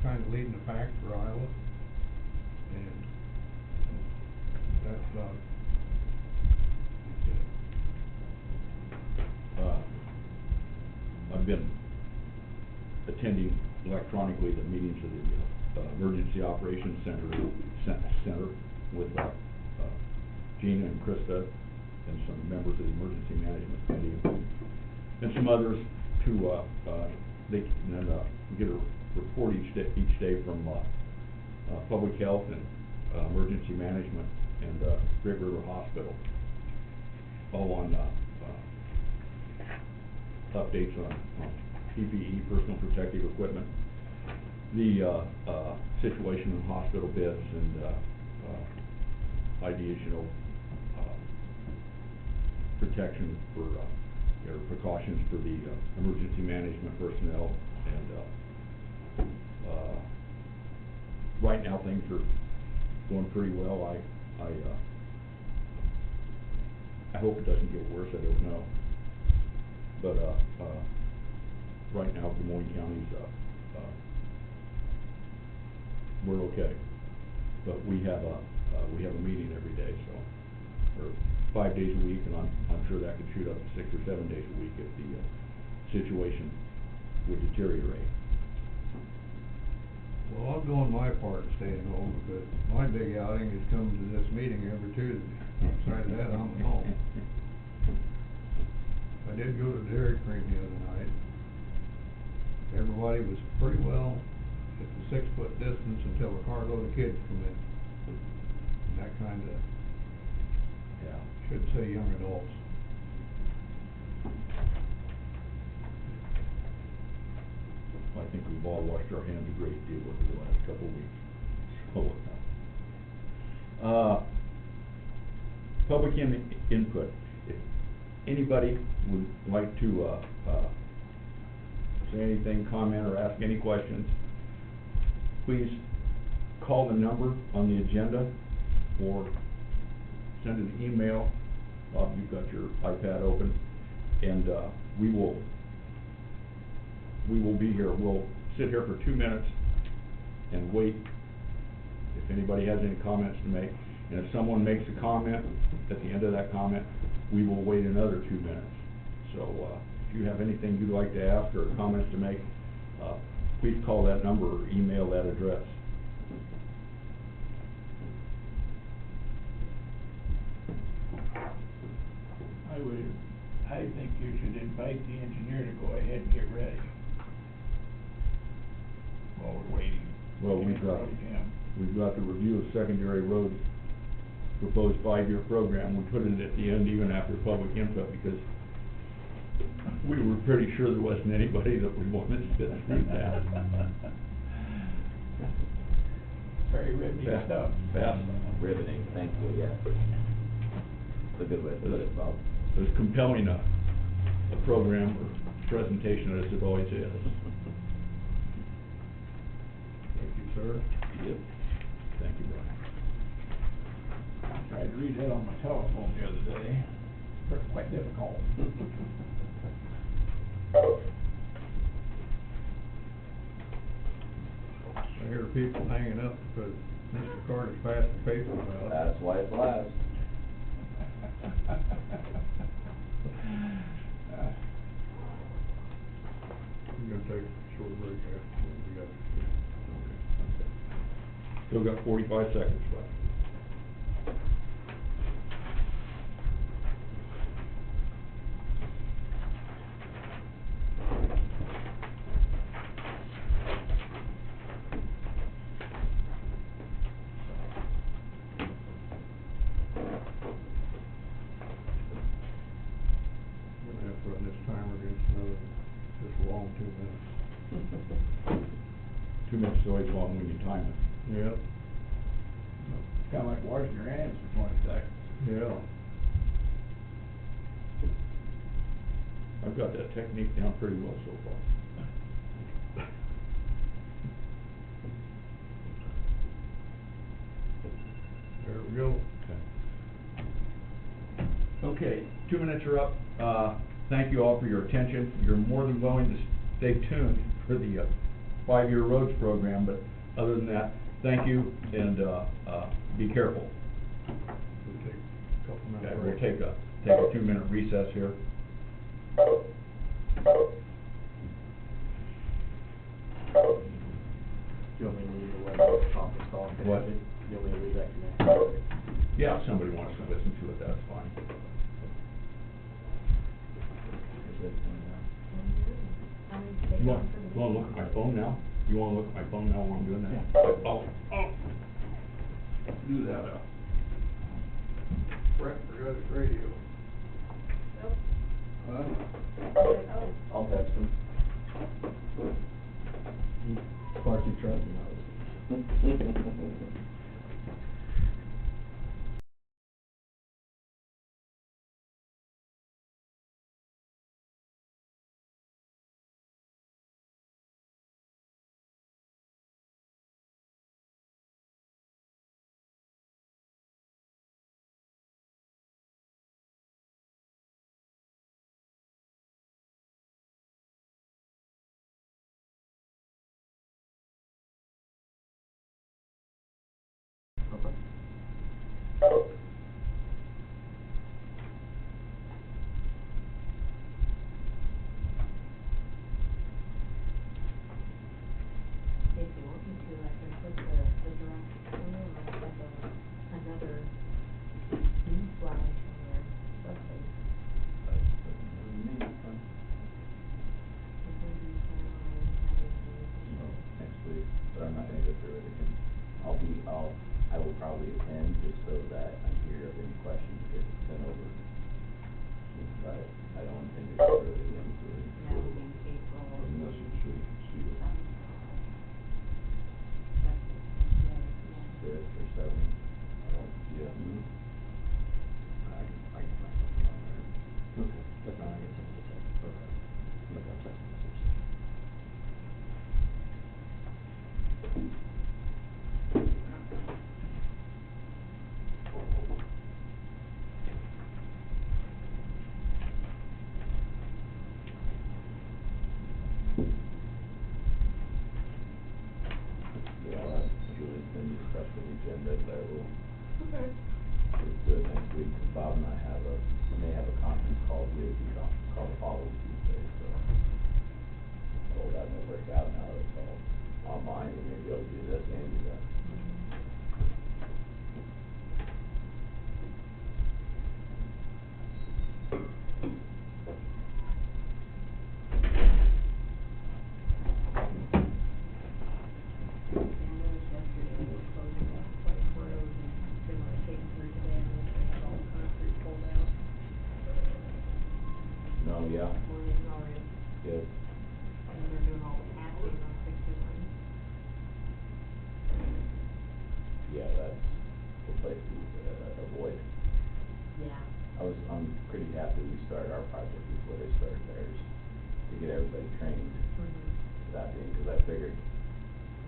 kind of leading the pack for Iowa, and that's about it. I've been attending electronically the meetings of the Emergency Operations Center with Gina and Krista and some members of the Emergency Management Committee and some others to get a report each day from Public Health and Emergency Management and Great River Hospital, all on updates on PPE, personal protective equipment, the situation in hospital beds, and ideas, protection for precautions for the emergency management personnel. And right now things are going pretty well. I hope it doesn't get worse. I don't know. But right now, Des Moines County's we're okay. But we have a meeting every day, so, or 5 days a week, and I'm sure that could shoot up to 6 or 7 days a week if the situation would deteriorate. Well, I'm doing my part staying home, because my big outing is coming to this meeting every Tuesday. Outside of that, I'm at home. I did go to Dairy Cream the other night. Everybody was pretty well at the 6-foot distance until a carload of kids come in. And that kind of, Yeah. should say young adults. I think we've all washed our hands a great deal over the last couple of weeks. So, public input. If anybody would like to say anything, comment, or ask any questions, please call the number on the agenda or send an email. Bob, you've got your iPad open, and we will be here. We'll sit here for 2 minutes and wait if anybody has any comments to make. And if someone makes a comment, at the end of that comment, we will wait another 2 minutes. So if you have anything you'd like to ask or comments to make, please call that number or email that address. I think you should invite the engineer to go ahead and get ready while we're waiting. Well, we've got the review of secondary roads proposed 5-year program. We put it at the end even after public input because we were pretty sure there wasn't anybody that would want to sit through that. Very riveting stuff. Fast. Riveting, thank you, yes. It's a good way to put it, Bob. As compelling a program or presentation as it always is. Thank you, sir. Yep. Thank you, Brian. I tried to read that on my telephone the other day. Quite difficult. people hanging up because Mr. Carter's passed the papers out. That's why it's last. We're gonna take a short break after we got. Still got 45 seconds left. We're gonna have to run this timer against another, just a long 2 minutes. 2 minutes is always long when you time it. Yep. Kinda like washing your hands for 20 seconds. Yeah. I've got that technique down pretty well so far. There we go. Okay, 2 minutes are up. Thank you all for your attention. You're more than willing to stay tuned for the 5-year roads program, but other than that, thank you, and be careful. We'll take a couple minutes. Okay, we'll take a 2-minute recess here. Do you want me to leave the web conference call connected? What? Do you want me to leave that connected? Yeah, if somebody wants to listen to it, that's fine. Is it coming down? You want to look at my phone now? You want to look at my phone now while I'm doing that? Yeah. Oh. Do that, Brett forgot his radio. I'll text him. Far too trusting, If you want me to, I can put the draft on there, or have another news flash on there, something. Next week, but I'm not gonna go through it again. I will probably attend just so that I'm here if any questions get sent over. But I don't intend to go through it again. That will be April. Unless you should see it. Fifth or seventh. Yeah. I can find something on there. Okay. That's not, I guess, okay. Yeah, I'll have Julie send you the stuff for the agenda, but I will. Okay. Let's do it next week, 'cause Bob and I may have a conference call, DOT conference call the following Tuesday, so. Oh, that may work out now, that it's all online, we may be able to do this and do that. Yeah, I noticed yesterday they were closing off Place Road, and they were taking through today, and they had all the concrete pulled out. No, yeah, Moines already, good. and then they're doing all the patching on 61. Yeah, that's the place to avoid. Yeah. I'm pretty happy we started our project before they started theirs, to get everybody trained. That being, because I figured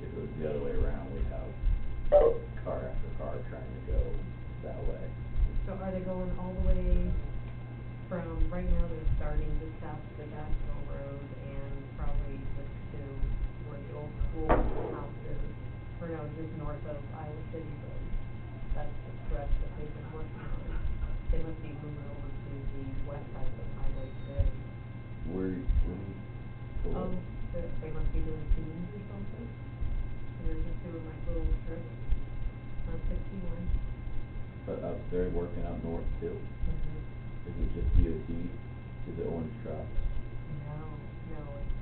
if it was the other way around, we'd have car after car trying to go that way. So are they going all the way from, right now they're starting just south of the Jacksonville Road and probably just to where the old school house is, or is north of Iowa City Road. That's the stretch that they've been working on. They must be moving over to the west side of the highway today. Where? Oh, they must be doing tunes or something. They're just doing like little strips on 61. But up there working up north too? Mm-hmm. Is it just DOT? Is it orange trucks? No, it's.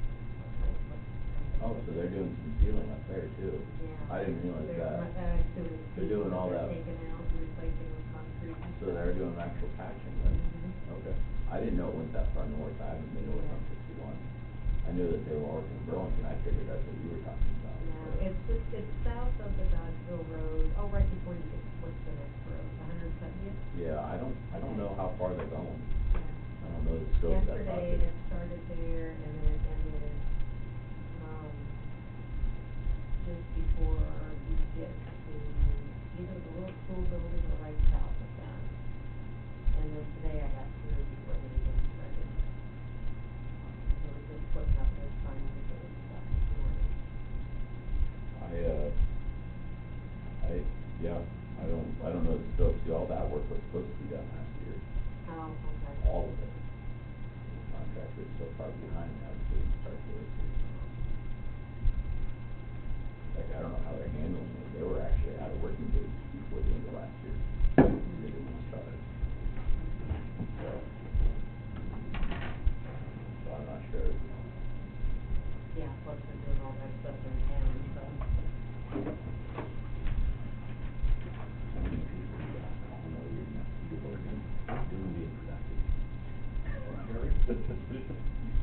Oh, so they're doing some sealing up there too? Yeah. I didn't realize that. They're doing all that. taking out and replacing with concrete. So they're doing actual patching then? Mhm. Okay. I didn't know it went that far north. I haven't been north on 61. I knew that they were working in Burlington. I figured that's what you were talking about. No, it's south of the Dodgeville Road, oh, right before you get, what's the next road, 170th? Yeah, I don't know how far they're going. Yeah. I don't know the scope of that Yesterday, project. it started there, and then it ended, just before you get to either the little school building or right south of that. And then today I got through before they even started. They were just putting up their signs and stuff this morning. I don't know the scope. See, all that work was supposed to be done last year. Oh, okay. All of it. The contractor is so far behind now, they didn't start to this year. Like, I don't know how they're handling it. They were actually out of working days before the end of last year. They didn't start. So I'm not sure. Yeah, plus they're doing all that stuff in town, so.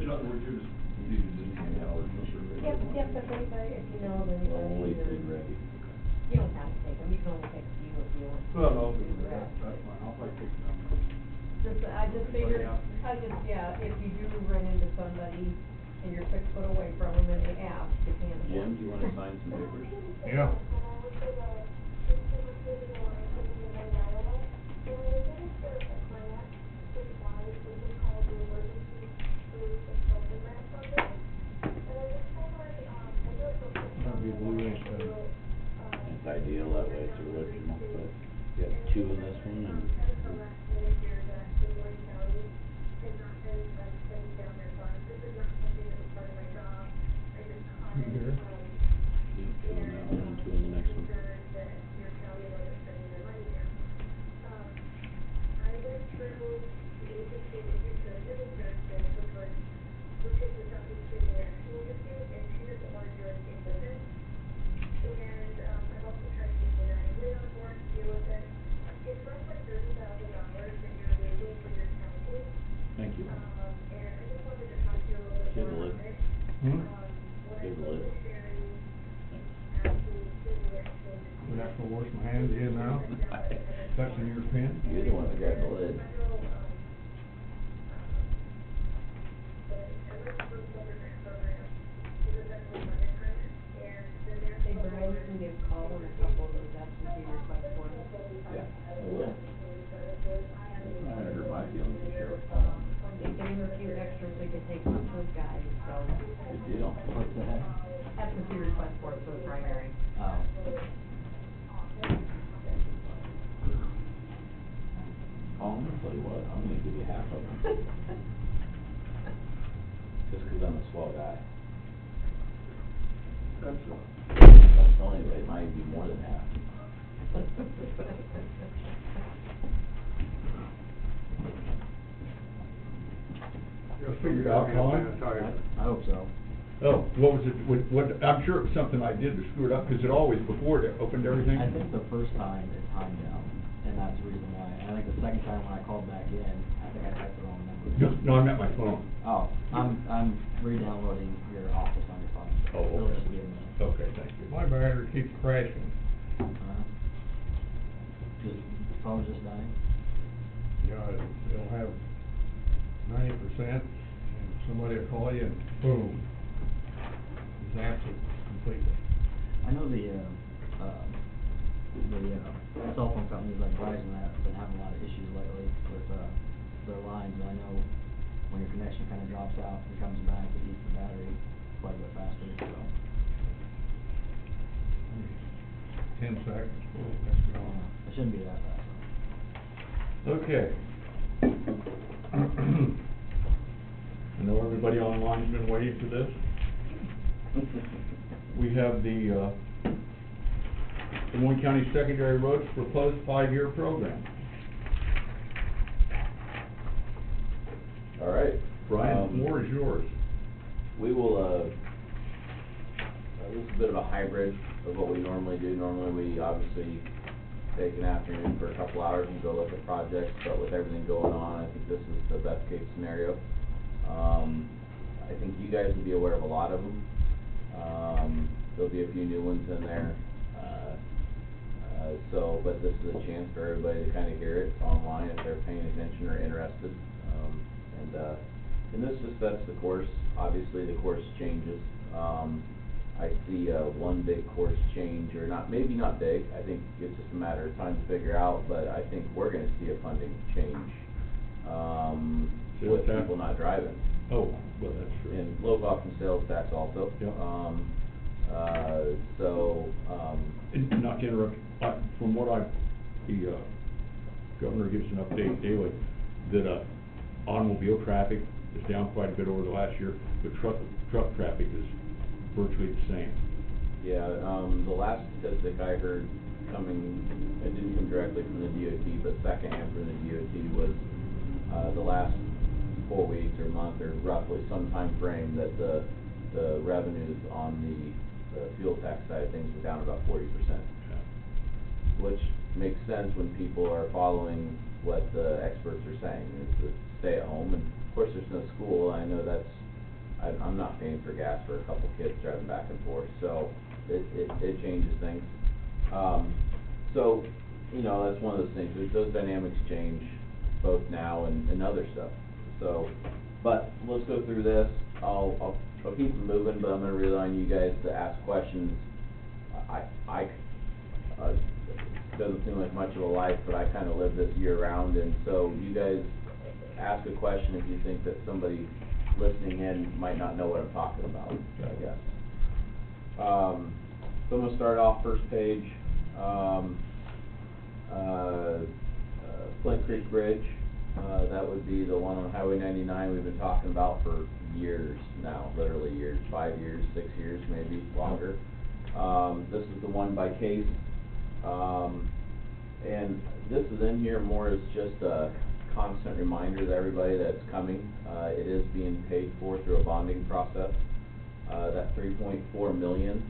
In other words, you're just, you just hang out and make sure that. Yep, if anybody, if you know of anybody, Always or, be ready. you don't have to take them, you can only take a few if you want. Well, no, to do the rest. that's fine, I'll probably take some. I just figured, if you do run into somebody and you're 6 foot away from them and they ask, you can't. Jim, do you wanna sign some papers? Yeah. That'd be blue ink, It's ideal that way, it's original, but you have two in this one and. Here. Two on that one and two on the next one. Thank you. Give the lid. Hmm? Give the lid. Would I have to wash my hands again now? Touching your pen? You're the one that grabbed the lid. Hey, Brian, you can give Colin a couple of those absentee request forms. Yeah, I will. It's not gonna hurt my feelings if you're a He gave him a few extras so he could take them to his guys, so. Good deal. What's that? Absentee request forms for the primary. Oh. Colin, I'll tell you what, I'm gonna give you half of them. Just 'cause I'm a swell guy. Well, anyway, it might be more than half. You'll figure it out, Colin? I hope so. Oh, what was it, what, I'm sure it was something I did to screw it up, cause it always, before it opened everything. I think the first time it timed out, and that's the reason why. And I think the second time when I called back in, I think I typed the wrong number. No, I'm at my phone. Oh, I'm re-downloading your Office on your phone. Oh, It'll okay. just be a minute. Okay, thank you. My battery keeps crashing. Just, phone just dying? Yeah, it'll have 90%, and somebody will call you and boom. Zaps it completely. I know the cell phone companies like Verizon have been having a lot of issues lately with, their lines, and I know when your connection kinda drops out and comes back, it eats the battery quite a bit faster, so. 10 seconds. Let's go. It shouldn't be that bad. Okay. I know everybody online's been waiting for this. We have the Moines County Secondary Roads proposed 5-year program. All right. Brian, the floor is yours. We will, this is a bit of a hybrid of what we normally do. Normally, we obviously take an afternoon for a couple hours and go look at projects, but with everything going on, I think this is the best case scenario. I think you guys will be aware of a lot of them. There'll be a few new ones in there. But this is a chance for everybody to kind of hear it online if they're paying attention or interested. And this just sets the course. Obviously, the course changes. I see one big course change, or not, maybe not big. I think it's just a matter of time to figure out, but I think we're going to see a funding change with people not driving. Oh, well, that's true. And local option sales tax also. Yep. And not to interrupt, from what the governor gives an update daily, that automobile traffic is down quite a bit over the last year, but truck traffic is virtually the same. Yeah, the last statistic I heard it didn't come directly from the DOT, but secondhand from the DOT was the last 4 weeks or month or roughly some time frame that the revenues on the fuel tax side of things were down about 40%. Which makes sense when people are following what the experts are saying, is to stay at home. And of course, there's no school. I know I'm not paying for gas for a couple kids driving back and forth, so it changes things. So, you know, that's one of those things. Those dynamics change both now and other stuff. So, but let's go through this. I'll keep it moving, but I'm going to rely on you guys to ask questions. It doesn't seem like much of a life, but I kind of live this year round, and so you guys ask a question if you think that somebody listening in might not know what I'm talking about, I guess. So I'm going to start off first page. Flint Creek Bridge, that would be the one on Highway 99 we've been talking about for years now, literally years, 5 years, 6 years, maybe longer. This is the one by Case. And this is in here more as just a constant reminder to everybody that it's coming. It is being paid for through a bonding process. That $3.4 million,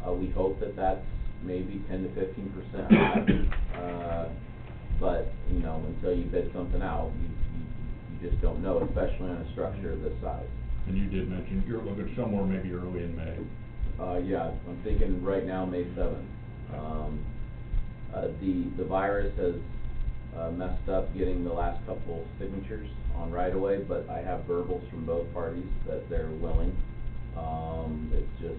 we hope that that's maybe 10 to 15% less. But you know, until you bid something out, you just don't know, especially on a structure of this size. And you did mention you're looking somewhere maybe early in May. Yeah, I'm thinking right now May 7th. The virus has messed up getting the last couple signatures on right-of-way, but I have verbals from both parties that they're willing. It's just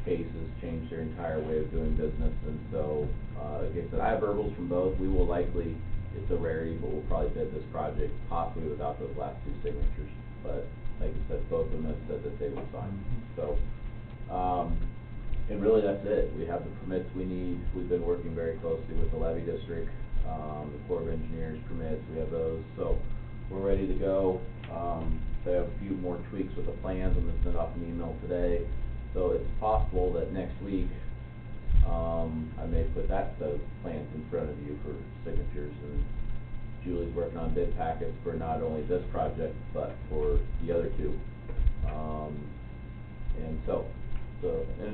Case has changed their entire way of doing business, and so like I said, I have verbals from both. We will likely, it's a rarity, but we'll probably bid this project possibly without those last 2 signatures. But like I said, both of them have said that they will sign. So, and really that's it. We have the permits we need. We've been working very closely with the levy district, the Corps of Engineers permits, we have those. So we're ready to go. They have a few more tweaks with the plans. I'm going to send off an email today. So it's possible that next week, I may put that set of plans in front of you for signatures, and Julie's working on bid packets for not only this project, but for the other 2. And it's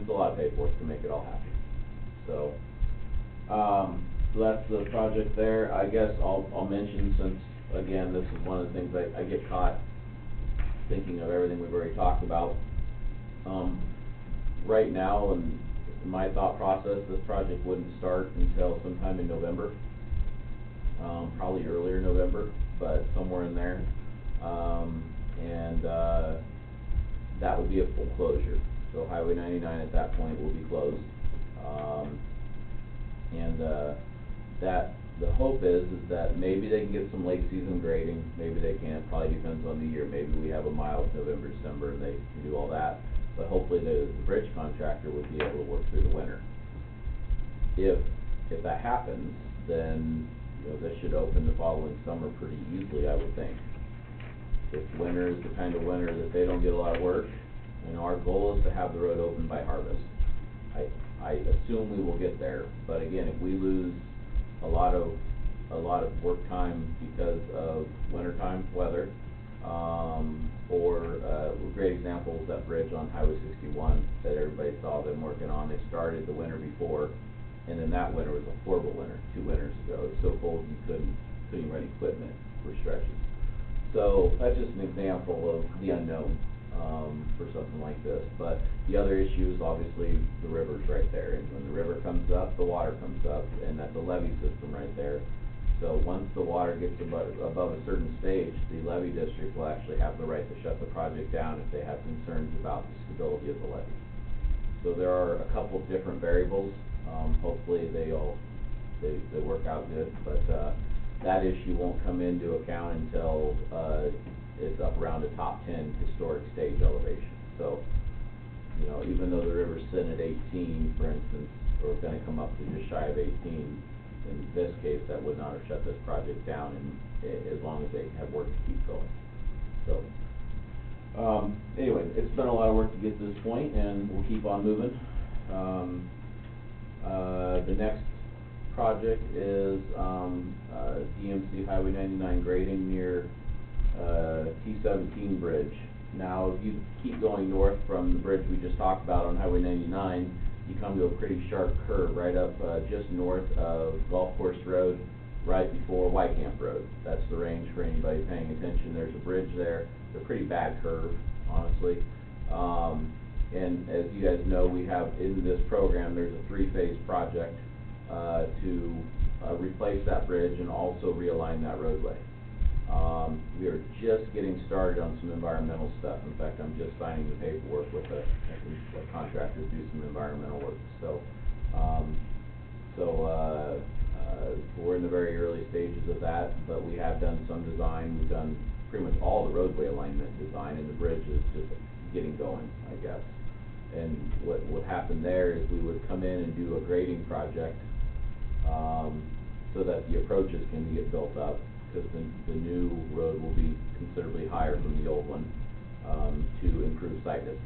a lot of paperwork to make it all happen. So that's the project there. I guess I'll mention, since again, this is one of the things I get caught thinking of everything we've already talked about. Right now, in my thought process, this project wouldn't start until sometime in November, probably earlier November, but somewhere in there. That would be a full closure. So Highway 99 at that point will be closed. The hope is that maybe they can get some late season grading, maybe they can't, probably depends on the year. Maybe we have a mild November, December, and they can do all that. But hopefully the bridge contractor would be able to work through the winter. if that happens, then, you know, this should open the following summer pretty easily, I would think. If winter is the kind of winter that they don't get a lot of work, and our goal is to have the road open by harvest. I assume we will get there, but again, if we lose a lot of work time because of wintertime weather, or a great example is that bridge on Highway 61 that everybody saw them working on. They started the winter before, and then that winter was a horrible winter, 2 winters ago. It was so cold you couldn't even run equipment for stretches. So that's just an example of the unknown for something like this. But the other issue is obviously the river's right there, and when the river comes up, the water comes up, and that's a levee system right there. So once the water gets above a certain stage, the levee district will actually have the right to shut the project down if they have concerns about the stability of the levee. So there are a couple different variables. Hopefully they work out good, but that issue won't come into account until it's up around the top 10 historic stage elevation. So, you know, even though the river's sitting at 18, for instance, or gonna come up to just shy of 18, in this case, that would not have shut this project down, and as long as they have work to keep going. So, anyway, it's been a lot of work to get to this point, and we'll keep on moving. The next project is DMC Highway 99 grading near T17 bridge. Now, if you keep going north from the bridge we just talked about on Highway 99, you come to a pretty sharp curve right up just north of Golf Course Road, right before Whitecamp Road. That's the range for anybody paying attention. There's a bridge there. It's a pretty bad curve, honestly. And as you guys know, we have in this program, there's a 3-phase project to replace that bridge and also realign that roadway. We are just getting started on some environmental stuff. In fact, I'm just signing the paperwork with a contractor to do some environmental work. So, we're in the very early stages of that, but we have done some design. We've done pretty much all the roadway alignment design, and the bridge is just getting going, I guess. And what would happen there is we would come in and do a grading project so that the approaches can get built up, because the new road will be considerably higher from the old one, to improve sight distance.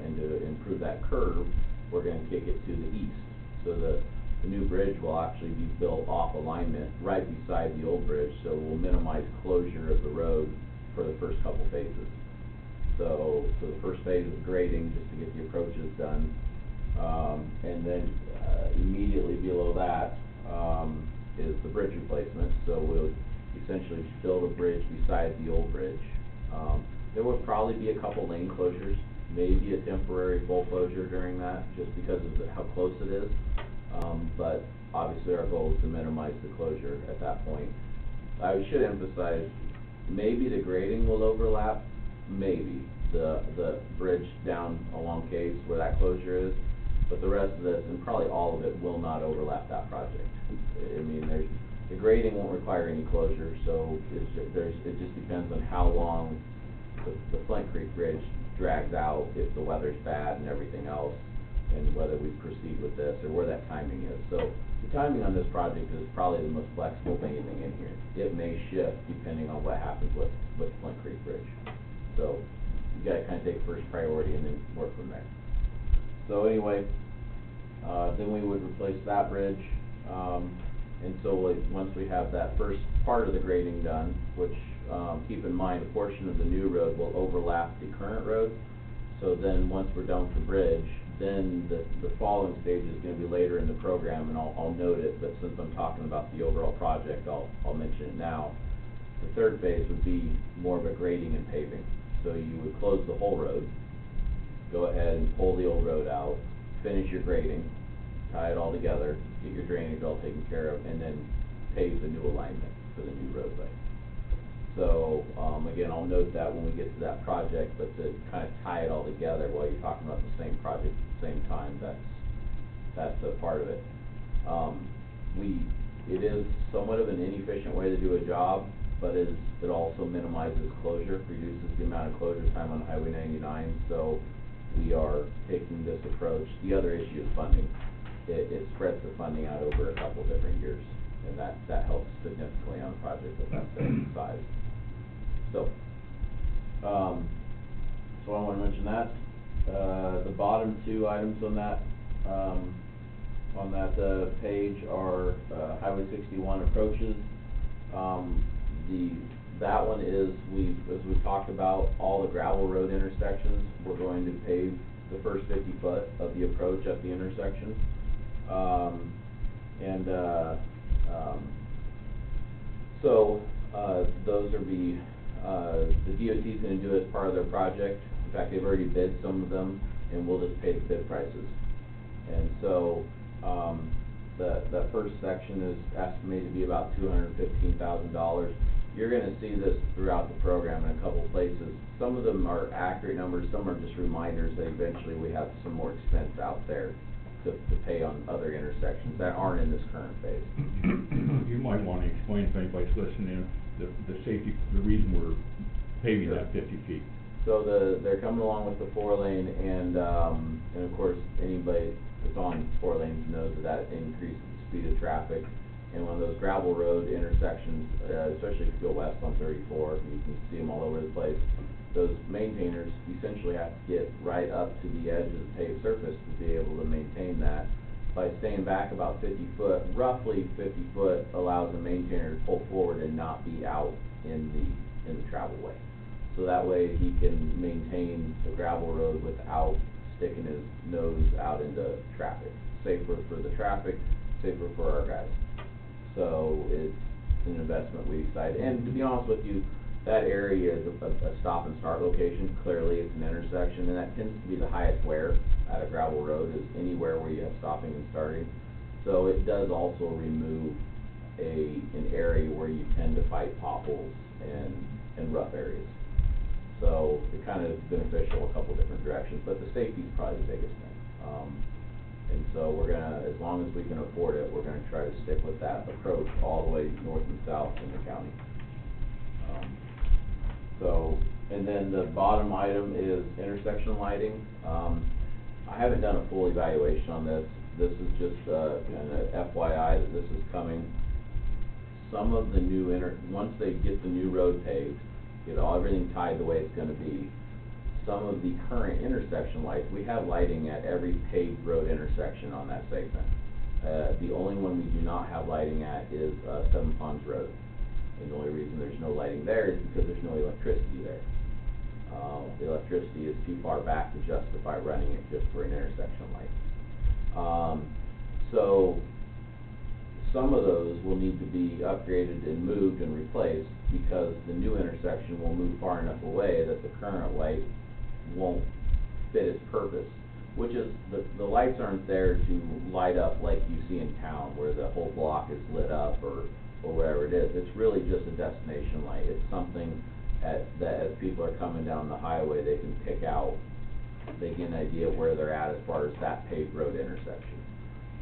And to improve that curve, we're going to kick it to the east. So the new bridge will actually be built off alignment right beside the old bridge, so we'll minimize closure of the road for the first couple phases. So the first phase is grading, just to get the approaches done. And then immediately below that is the bridge replacement. So we'll essentially build a bridge beside the old bridge. There will probably be a couple lane closures, maybe a temporary full closure during that, just because of how close it is. But obviously our goal is to minimize the closure at that point. I should emphasize, maybe the grading will overlap, maybe the bridge down along Case where that closure is, but the rest of this, and probably all of it, will not overlap that project. I mean, the grading won't require any closure, so it just depends on how long the Flint Creek Bridge drags out, if the weather's bad and everything else, and whether we proceed with this or where that timing is. So the timing on this project is probably the most flexible of anything in here. It may shift depending on what happens with Flint Creek Bridge. So you gotta kind of take first priority and then work from there. So anyway, then we would replace that bridge. And so once we have that first part of the grading done, which keep in mind, a portion of the new road will overlap the current road. So then once we're done with the bridge, then the following stage is going to be later in the program, and I'll note it, but since I'm talking about the overall project, I'll mention it now. The third phase would be more of a grading and paving. So you would close the whole road, go ahead and pull the old road out, finish your grading, tie it all together, get your drainage all taken care of, and then pave the new alignment for the new roadway. So, again, I'll note that when we get to that project, but to kind of tie it all together while you're talking about the same project at the same time, that's a part of it. It is somewhat of an inefficient way to do a job, but it also minimizes closure, reduces the amount of closure time on Highway 99, so we are taking this approach. The other issue is funding. it spreads the funding out over a couple different years, and that helps significantly on a project of that size. So, so I wanna mention that. The bottom two items on that, page are, Highway 61 approaches. That one is, as we've talked about, all the gravel road intersections, we're going to pave the first 50 foot of the approach at the intersection. So, those are the DOT's gonna do it as part of their project. In fact, they've already bid some of them, and we'll just pay the bid prices. And so, that first section is estimated to be about $215,000. You're gonna see this throughout the program in a couple places. Some of them are accurate numbers, some are just reminders that eventually we have some more expense out there to pay on other intersections that aren't in this current phase. You might wanna explain if anybody's listening, the safety, the reason we're paving that 50 feet. So they're coming along with the 4-lane, and of course, anybody that's on 4 lanes knows that increases the speed of traffic. And when those gravel road intersections, especially if you go west on 34, you can see them all over the place, those maintainers essentially have to get right up to the edge of the paved surface to be able to maintain that. By staying back about 50 foot, roughly 50 foot allows the maintainer to pull forward and not be out in the travel way. So that way he can maintain the gravel road without sticking his nose out into traffic. Safer for the traffic, safer for our guys. So it's an investment we decided, and to be honest with you, that area is a stop and start location. Clearly it's an intersection, and that tends to be the highest wear at a gravel road, is anywhere where you have stopping and starting. So it does also remove an area where you tend to fight potholes and rough areas. So it kind of is beneficial a couple different directions, but the safety is probably the biggest thing. And so we're gonna, as long as we can afford it, we're gonna try to stick with that approach all the way north and south in the county. And then the bottom item is intersection lighting. I haven't done a full evaluation on this. This is just an FYI that this is coming. Some of the new once they get the new road paved, get everything tied the way it's gonna be, some of the current intersection lights, we have lighting at every paved road intersection on that segment. The only one we do not have lighting at is Seven Ponds Road. And the only reason there's no lighting there is because there's no electricity there. The electricity is too far back to justify running it just for an intersection light. So some of those will need to be upgraded and moved and replaced because the new intersection will move far enough away that the current light won't fit its purpose, which is the lights aren't there to light up like you see in town where the whole block is lit up or whatever it is. It's really just a destination light. It's something that as people are coming down the highway, they can pick out, they get an idea of where they're at as far as that paved road intersection.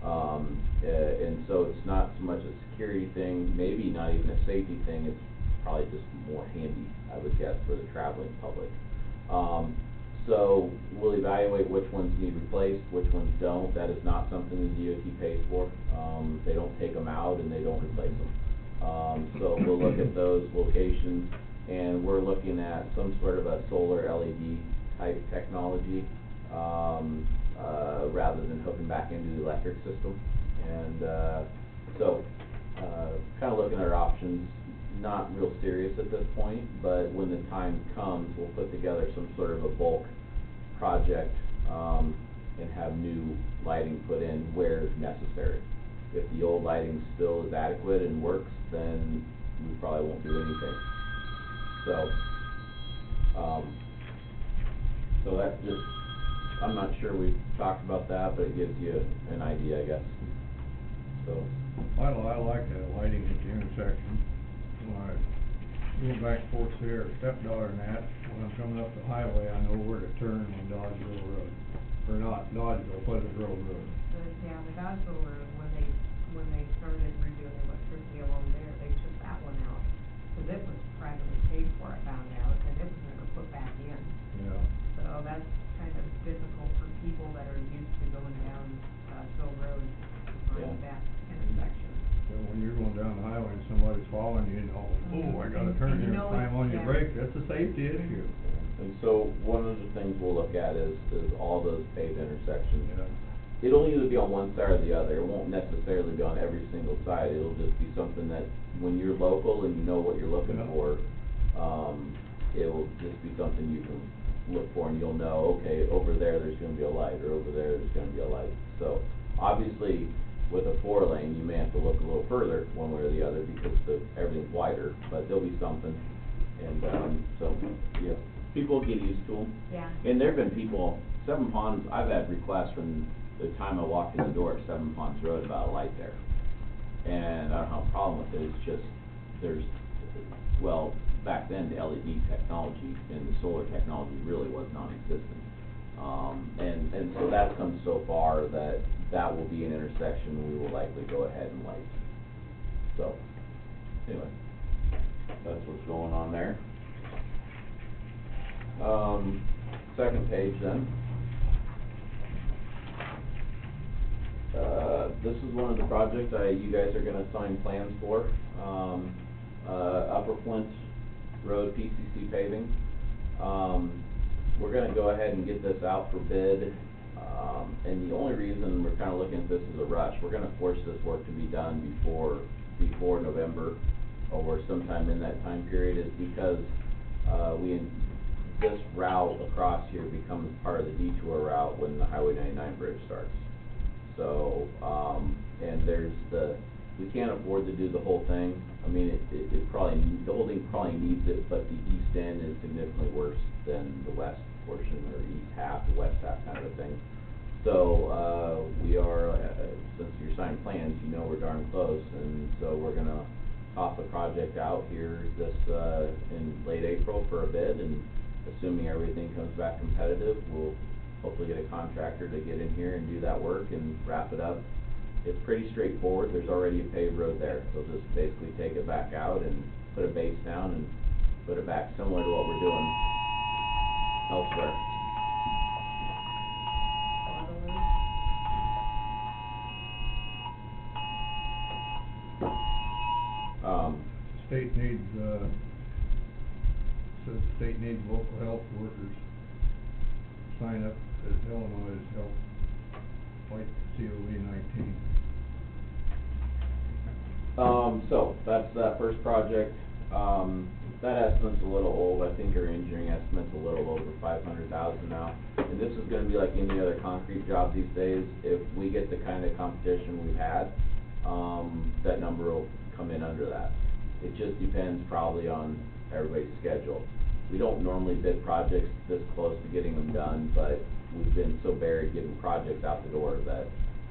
And so it's not so much a security thing, maybe not even a safety thing, it's probably just more handy, I would guess, for the traveling public. So we'll evaluate which ones need replaced, which ones don't. That is not something the DOT pays for. They don't take them out and they don't replace them. So we'll look at those locations, and we're looking at some sort of a solar LED type technology, rather than hooking back into the electric system. And so kind of looking at our options, not real serious at this point, but when the time comes, we'll put together some sort of a bulk project and have new lighting put in where necessary. If the old lighting still is adequate and works, then we probably won't do anything. So that's just, I'm not sure we've talked about that, but it gives you an idea, I guess. So I like the lighting at the intersection. When I go back and forth there, stepdaughter and that, when I'm coming up the highway, I know where to turn on Dodgeville Road. Or not Dodgeville, Pleasant Grove Road. Yeah, the Dodgeville Road, when they started redoing electricity along there, they took that one out. Cause it was privately paid for, I found out, and it was never put back in. Yeah. So that's kind of difficult for people that are used to going down Dodgeville Road. always- time on your yeah. brakes, that's a safety issue. And so, one of the things we'll look at is all those paved intersections. Yeah. It'll either be on one side or the other, it won't necessarily be on every single side, it'll just be something that, when you're local and you know what you're looking Yeah. for, it will just be something you can look for and you'll know, okay, over there's gonna be a light, or over there's gonna be a light. So, obviously, with a 4-lane, you may have to look a little further, one way or the other, because everything's wider, but there'll be something. And, so, yeah, people get used to them. Yeah. And there've been people, Seven Ponds, I've had requests from the time I walked in the door at Seven Ponds Road about a light there. And I don't have a problem with it, it's just, well, back then, the LED technology and the solar technology really was non-existent. And so that's come so far that will be an intersection we will likely go ahead and light. So, anyway, that's what's going on there. Second page then. This is one of the projects you guys are gonna sign plans for. Upper Flint Road PCC paving. We're gonna go ahead and get this out for bid. And the only reason we're kinda looking at this as a rush, we're gonna force this work to be done before November, or sometime in that time period, is because, this route across here becomes part of the detour route when the Highway 99 bridge starts. So, and we can't afford to do the whole thing. I mean, it probably, the whole thing probably needs it, but the east end is significantly worse than the west portion, or east half, the west half kind of a thing. So, we are, since you're signing plans, you know we're darn close, and so we're gonna toss the project out here in late April for a bid, and assuming everything comes back competitive, we'll hopefully get a contractor to get in here and do that work and wrap it up. It's pretty straightforward, there's already a paved road there, they'll just basically take it back out and put a base down and put it back, similar to what we're doing elsewhere. State needs, says the state needs local health workers sign up as Illinois Health, like COV 19. So, that's that first project. That estimate's a little old, I think our engineering estimate's a little over 500,000 now. And this is gonna be like any other concrete job these days, if we get the kind of competition we've had, that number will come in under that. It just depends probably on everybody's schedule. We don't normally bid projects this close to getting them done, but we've been so buried getting projects out the door that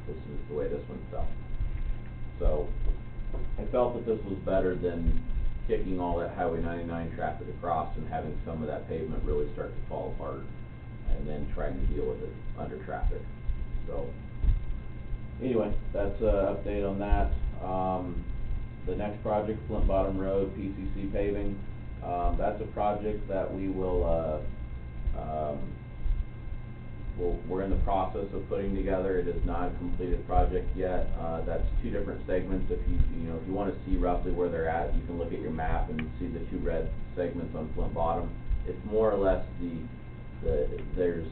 this is the way this one fell. So, I felt that this was better than kicking all that Highway 99 traffic across and having some of that pavement really start to fall apart, and then trying to deal with it under traffic. So, anyway, that's an update on that. The next project, Flint Bottom Road, PCC paving, that's a project that we will, we're in the process of putting together. It is not a completed project yet. That's two different segments. If you wanna see roughly where they're at, you can look at your map and see the two red segments on Flint Bottom. It's more or less there's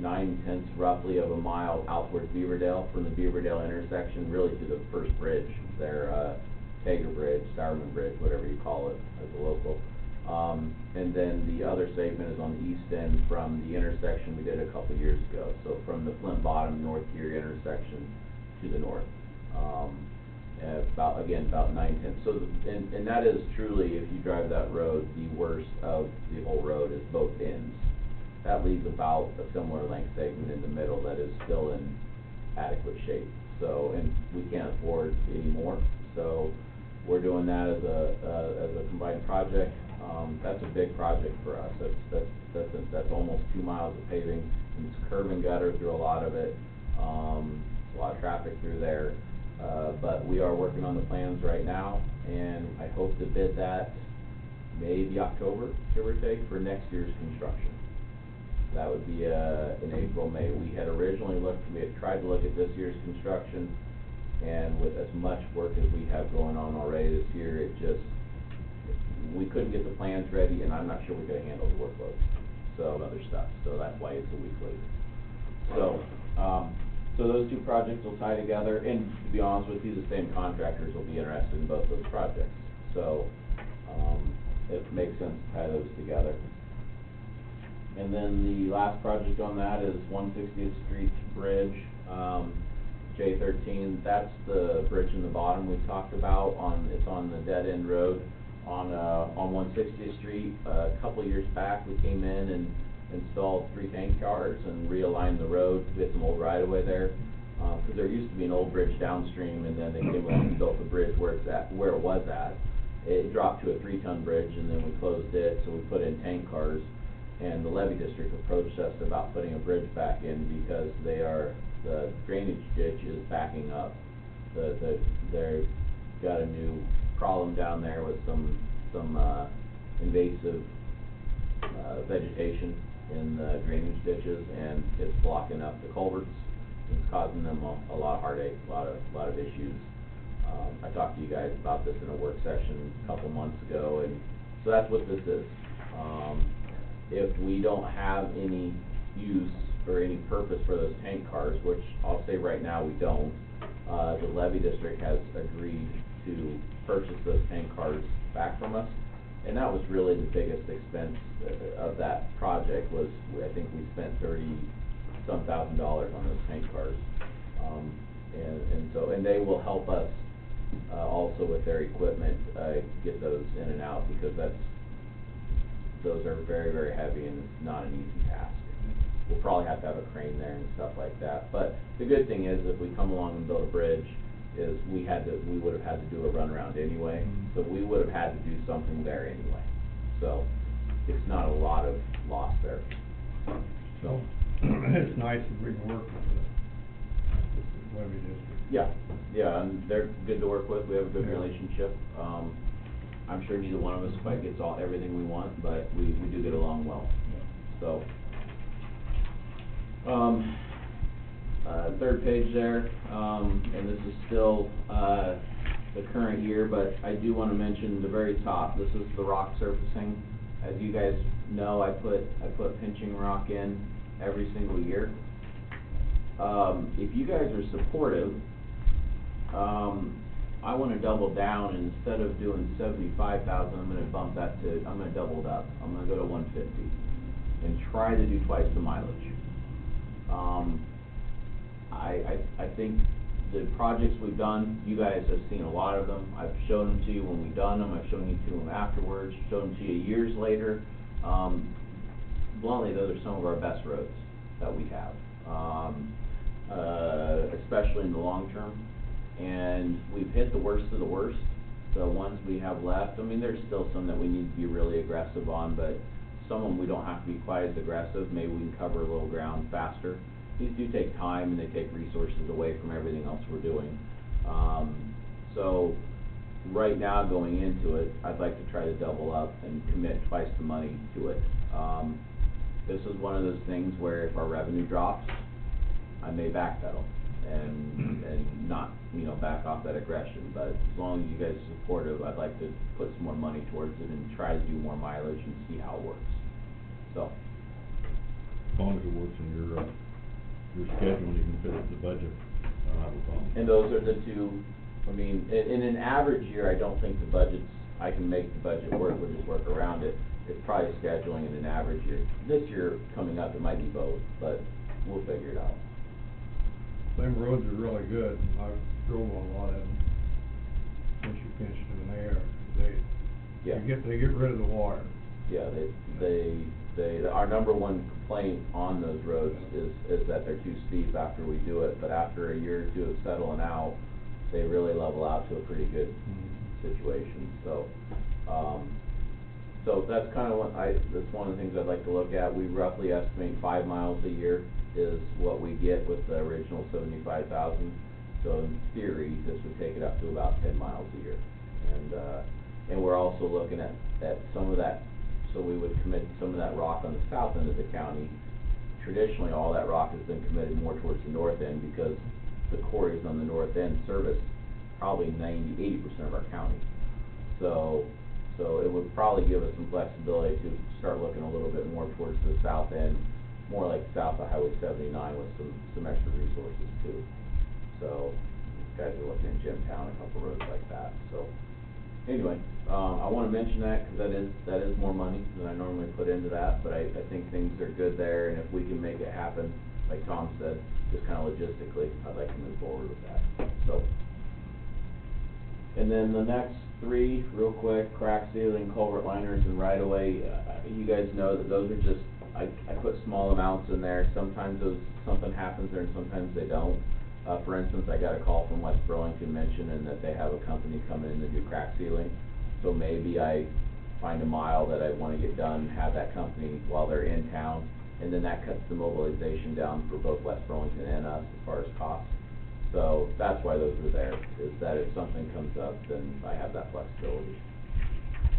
9/10 roughly of a mile out towards Beaverdale, from the Beaverdale intersection, really to the first bridge there, Tager Bridge, Sourman Bridge, whatever you call it as a local. And then the other segment is on the east end from the intersection we did a couple years ago. So from the Flint Bottom North Gear intersection to the north. About 9/10. So, and that is truly, if you drive that road, the worst of the whole road is both ends. That leaves about a similar length segment in the middle that is still in adequate shape. So, and we can't afford any more. So, we're doing that as a combined project. That's a big project for us. That's almost 2 miles of paving. And it's curb and gutter through a lot of it. A lot of traffic through there. But we are working on the plans right now, and I hope to bid that maybe October, give or take, for next year's construction. That would be in April, May. We had tried to look at this year's construction, and with as much work as we have going on already this year, we couldn't get the plans ready, and I'm not sure we could handle the workload, so other stuff, so that's why it's a week later. So, so those two projects will tie together, and to be honest with you, the same contractors will be interested in both those projects. So, it makes sense to tie those together. And then the last project on that is 160th Street Bridge, J13. That's the bridge in the bottom we've talked about. It's on the dead end road on 160th Street. A couple years back, we came in and installed 3 tank cars and realigned the road. We had some old right-of-way there, because there used to be an old bridge downstream, and then they came along and built the bridge where it was at. It dropped to a 3-ton bridge, and then we closed it, so we put in tank cars. And the levee district approached us about putting a bridge back in because the drainage ditch is backing up. They've got a new problem down there with some invasive vegetation in the drainage ditches, and it's blocking up the culverts. It's causing them a lot of heartache, a lot of issues. I talked to you guys about this in a work session a couple months ago, and so that's what this is. If we don't have any use or any purpose for those tank cars, which I'll say right now we don't, the levee district has agreed to purchase those tank cars back from us. And that was really the biggest expense of that project was, I think we spent $30-some thousand on those tank cars. And they will help us also with their equipment, get those in and out, because those are very, very heavy, and it's not an easy task. We'll probably have to have a crane there and stuff like that. But the good thing is, if we come along and build a bridge, is we would have had to do a runaround anyway, so we would have had to do something there anyway. So it's not a lot of loss there. So, it's nice that we can work with the levee district. Yeah, and they're good to work with, we have a good relationship. I'm sure neither one of us quite gets everything we want, but we do get along well. So, third page there, and this is still the current year, but I do want to mention the very top. This is the rock surfacing. As you guys know, I put pinching rock in every single year. If you guys are supportive, I want to double down, and instead of doing 75,000, I'm going to bump that to, I'm going to double it up. I'm going to go to 150 and try to do twice the mileage. I think the projects we've done, you guys have seen a lot of them. I've shown them to you when we've done them. I've shown you to them afterwards, shown them to you years later. Bluntly, those are some of our best roads that we have, especially in the long term. And we've hit the worst of the worst. The ones we have left, I mean, there's still some that we need to be really aggressive on, but some of them we don't have to be quite as aggressive. Maybe we can cover a little ground faster. These do take time, and they take resources away from everything else we're doing. So right now, going into it, I'd like to try to double up and commit twice the money to it. This is one of those things where if our revenue drops, I may backpedal and not, back off that aggression. But as long as you guys are supportive, I'd like to put some more money towards it and try to do more mileage and see how it works. So. As long as it works in your schedule and you can fit it in the budget, I don't have a problem. And those are the two, I mean, in an average year, I don't think the budgets, I can make the budget work, we'll just work around it. It's probably scheduling in an average year. This year coming up, it might be both, but we'll figure it out. Them roads are really good. I've drove on a lot of them since you pinched them there. Yeah. They get rid of the water. Yeah, our number one complaint on those roads is that they're too steep after we do it, but after a year or two of settling out, they really level out to a pretty good situation. So, so that's kind of that's one of the things I'd like to look at. We roughly estimate 5 miles a year is what we get with the original 75,000. So in theory, this would take it up to about 10 miles a year. And we're also looking at some of that. So we would commit some of that rock on the south end of the county. Traditionally, all that rock has been committed more towards the north end because the quarries on the north end service probably 80% of our county. So So it would probably give us some flexibility to start looking a little bit more towards the south end, more like south of Highway 79 with some extra resources too. So, guys are looking at Jimtown, a couple roads like that, so. Anyway, I wanna mention that, cause that is more money than I normally put into that, but I think things are good there, and if we can make it happen, like Tom said, just kinda logistically, I'd like to move forward with that, so. And then the next three, real quick, crack sealing, culvert liners, and right of way, you guys know that those are just, I put small amounts in there, sometimes something happens there and sometimes they don't. For instance, I got a call from West Burlington mentioning that they have a company coming in to do crack sealing. So maybe I find a mile that I wanna get done, have that company while they're in town, and then that cuts the mobilization down for both West Burlington and us as far as cost. So that's why those are there, is that if something comes up, then I have that flexibility.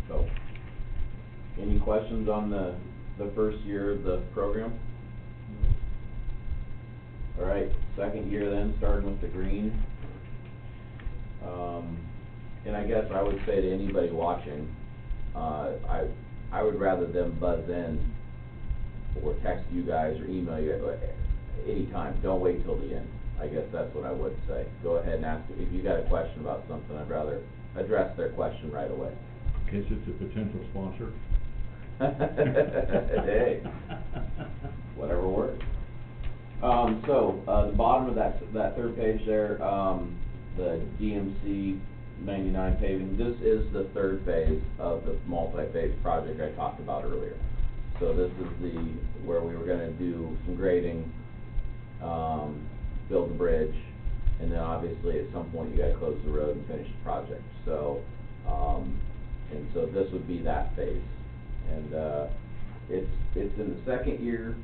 So, any questions on the first year of the program? All right, second year then, starting with the green. And I guess I would say to anybody watching, I would rather them buzz in or text you guys or email you anytime. Don't wait till the end. I guess that's what I would say. Go ahead and ask, if you got a question about something, I'd rather address their question right away. In case it's a potential sponsor. Hey, whatever works. The bottom of that third page there, the DMC 99 paving, this is the third phase of the multi-phase project I talked about earlier. So this is where we were gonna do some grading, build the bridge, and then obviously at some point you gotta close the road and finish the project. So, and so this would be that phase. And, it's in the second year,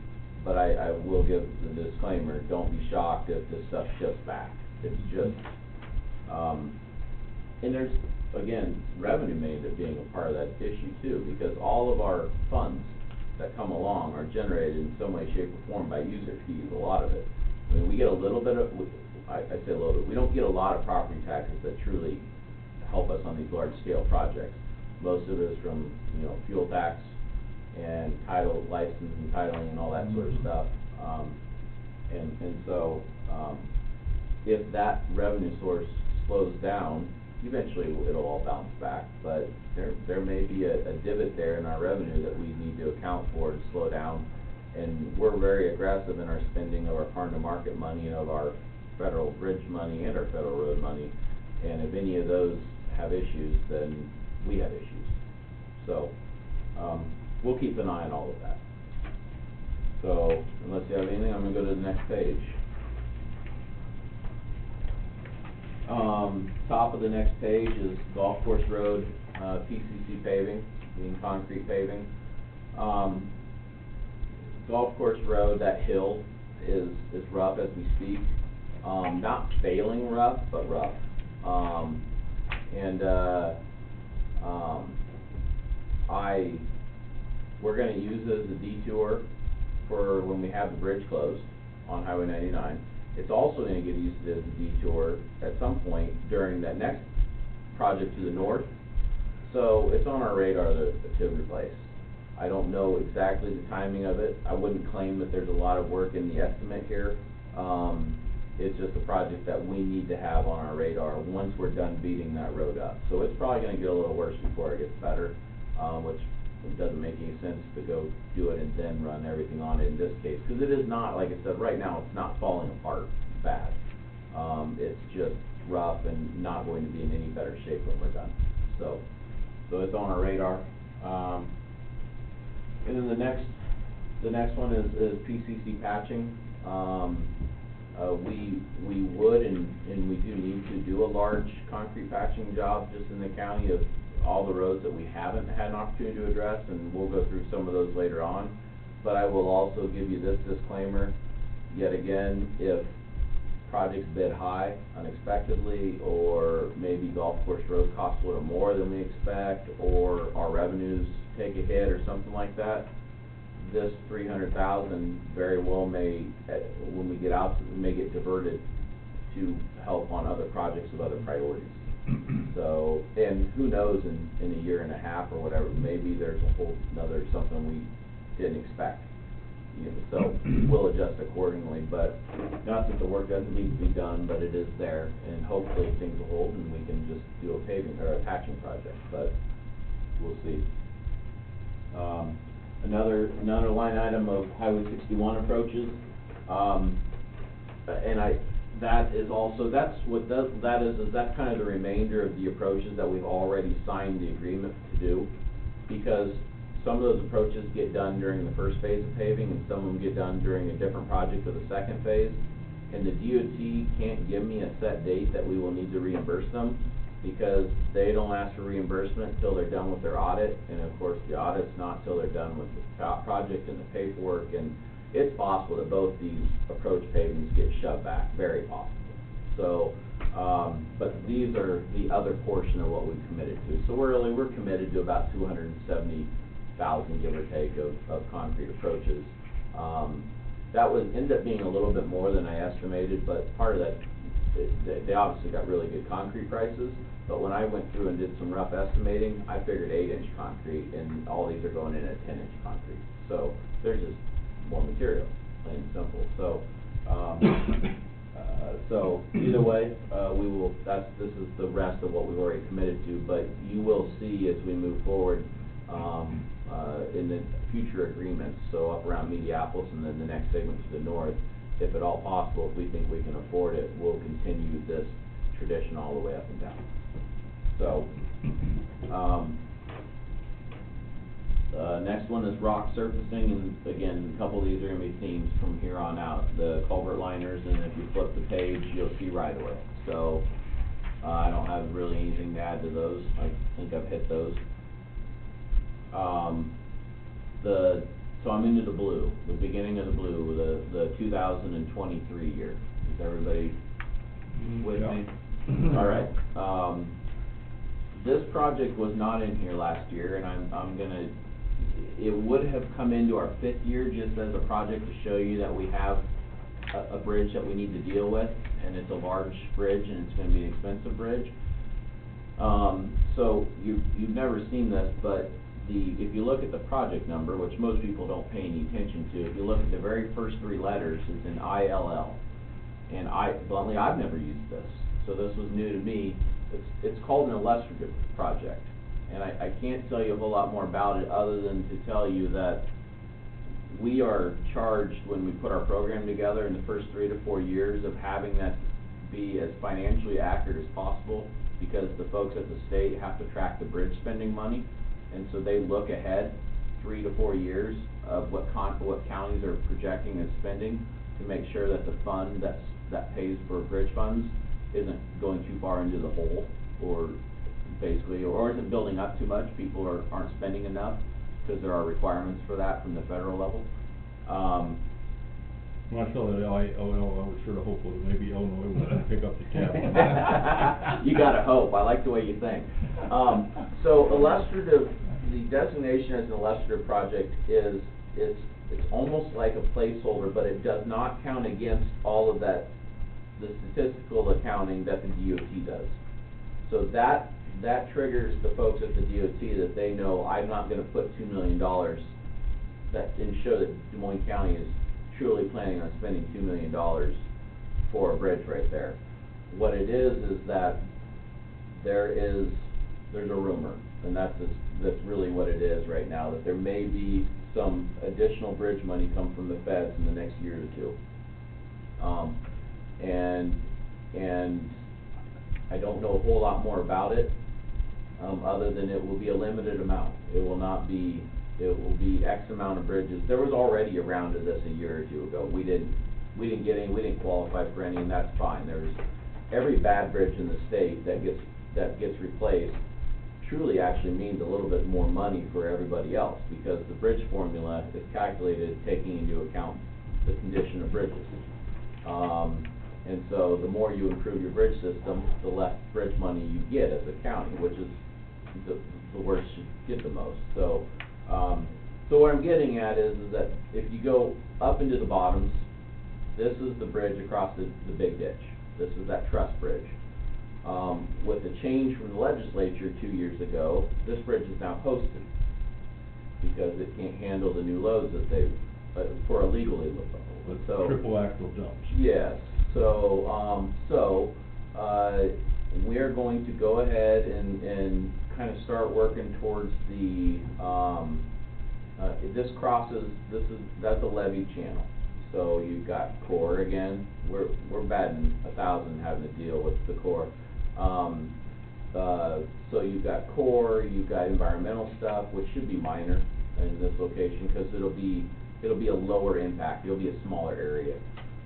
but I will give the disclaimer, don't be shocked if this stuff's just back. It's just, and there's, again, revenue may end up being a part of that issue too, because all of our funds that come along are generated in some way, shape, or form by user fees, a lot of it. I mean, we get a little bit of, I say a little bit, we don't get a lot of property taxes that truly help us on these large scale projects. Most of it is from, fuel tax and title, license and titling and all that sort of stuff. So, if that revenue source slows down, eventually it'll all bounce back, but there may be a divot there in our revenue that we need to account for to slow down. And we're very aggressive in our spending of our farm to market money, of our federal bridge money and our federal road money. And if any of those have issues, then we have issues. So, we'll keep an eye on all of that. So, unless you have anything, I'm gonna go to the next page. Top of the next page is Golf Course Road, PCC paving, being concrete paving. Golf Course Road, that hill is rough as we speak. Not failing rough, but rough. We're gonna use it as a detour for when we have the bridge closed on Highway 99. It's also gonna get used as a detour at some point during that next project to the north. So it's on our radar to replace. I don't know exactly the timing of it. I wouldn't claim that there's a lot of work in the estimate here. It's just a project that we need to have on our radar once we're done beating that road up. So it's probably gonna get a little worse before it gets better, which doesn't make any sense to go do it and then run everything on it in this case. Because it is not, like I said, right now it's not falling apart bad. It's just rough and not going to be in any better shape when we're done. So it's on our radar. And then the next one is PCC patching. We would and we do need to do a large concrete patching job just in the county of all the roads that we haven't had an opportunity to address, and we'll go through some of those later on. But I will also give you this disclaimer, yet again, if projects bid high unexpectedly, or maybe golf course road costs a little more than we expect, or our revenues take a hit or something like that, this $300,000 very well may, when we get out, may get diverted to help on other projects of other priorities. So, and who knows, in a year and a half or whatever, maybe there's a whole another something we didn't expect. You know, so we'll adjust accordingly, but not that the work doesn't need to be done, but it is there, and hopefully things will hold and we can just do a paving or a patching project, but we'll see. Another line item of Highway 61 approaches, and that is also, that's kind of the remainder of the approaches that we've already signed the agreement to do, because some of those approaches get done during the first phase of paving, and some of them get done during a different project of the second phase. And the DOT can't give me a set date that we will need to reimburse them, because they don't ask for reimbursement until they're done with their audit, and of course, the audit's not till they're done with the project and the paperwork, and it's possible that both these approach pavings get shoved back, very possible. So, but these are the other portion of what we've committed to. So we're committed to about 270,000, give or take, of concrete approaches. That would end up being a little bit more than I estimated, but part of that, they obviously got really good concrete prices, but when I went through and did some rough estimating, I figured 8-inch concrete, and all these are going in at 10-inch concrete. So there's just more material, plain and simple. So, so either way, this is the rest of what we've already committed to, but you will see as we move forward, in the future agreements, so up around Mediapolis and then the next segment to the north, if at all possible, if we think we can afford it, we'll continue this tradition all the way up and down. So, next one is rock surfacing, and again, a couple of these are going to be themes from here on out. The culvert liners, and if you flip the page, you'll see right away. So, I don't have really anything to add to those. I think I've hit those. So I'm into the blue, the beginning of the blue, the 2023 year. Is everybody with me? All right. This project was not in here last year, and it would have come into our 5th year just as a project to show you that we have a bridge that we need to deal with, and it's a large bridge, and it's gonna be an expensive bridge. So you've never seen this, but if you look at the project number, which most people don't pay any attention to, if you look at the very first 3 letters, it's an ILL. And bluntly, I've never used this, so this was new to me. It's called an illustrative project, and I can't tell you a whole lot more about it other than to tell you that we are charged, when we put our program together in the first 3 to 4 years, of having that be as financially accurate as possible, because the folks at the state have to track the bridge spending money. And so they look ahead 3 to 4 years of what counties are projecting as spending, to make sure that the fund that pays for bridge funds isn't going too far into the hole, or basically, or isn't building up too much. People aren't spending enough, because there are requirements for that from the federal level. When I saw that ILL, I was sort of hopeful that maybe Illinois was going to pick up the tab. You gotta hope. I like the way you think. So illustrative, the designation as an illustrative project is, it's almost like a placeholder, but it does not count against all of that, the statistical accounting that the DOT does. So that triggers the folks at the DOT, that they know I'm not gonna put $2 million and show that Des Moines County is truly planning on spending $2 million for a bridge right there. What it is that there's a rumor, and that's really what it is right now, that there may be some additional bridge money come from the feds in the next year or 2. And I don't know a whole lot more about it, other than it will be a limited amount. It will be X amount of bridges. There was already a round of this a year or 2 ago. We didn't get any, we didn't qualify for any, and that's fine. There's every bad bridge in the state that gets replaced truly actually means a little bit more money for everybody else, because the bridge formula is calculated taking into account the condition of bridges. And so the more you improve your bridge system, the less bridge money you get as a county, which is the worst should get the most. So what I'm getting at is that if you go up into the bottoms, this is the bridge across the big ditch. This is that truss bridge. With the change from the legislature 2 years ago, this bridge is now posted because it can't handle the new loads that they, for a legally load. So Triple axle dumps. yes, so, we're going to go ahead and kind of start working towards the, that's a levee channel. So you've got core again, we're batting 1,000 having to deal with the core. So you've got core, you've got environmental stuff, which should be minor in this location, because it'll be a lower impact, it'll be a smaller area.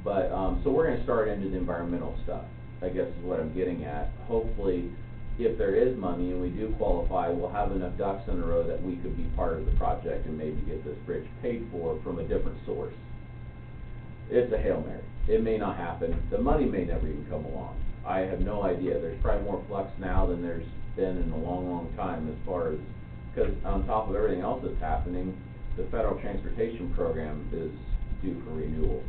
But, so we're gonna start into the environmental stuff, I guess is what I'm getting at. Hopefully, if there is money and we do qualify, we'll have enough ducks in a row that we could be part of the project and maybe get this bridge paid for from a different source. It's a Hail Mary. It may not happen. The money may never even come along. I have no idea. There's probably more flux now than there's been in a long, long time as far as, because on top of everything else that's happening, the federal transportation program is due for renewal.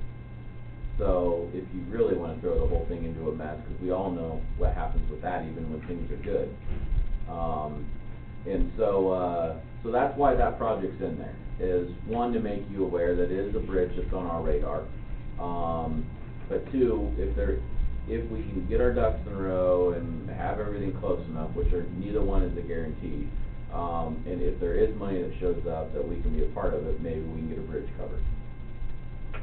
So if you really want to throw the whole thing into a mess, because we all know what happens with that even when things are good. And so that's why that project's in there, is one, to make you aware that it is a bridge that's on our radar. But two, if we can get our ducks in a row and have everything close enough, which neither one is a guarantee, and if there is money that shows up that we can be a part of it, maybe we can get a bridge covered.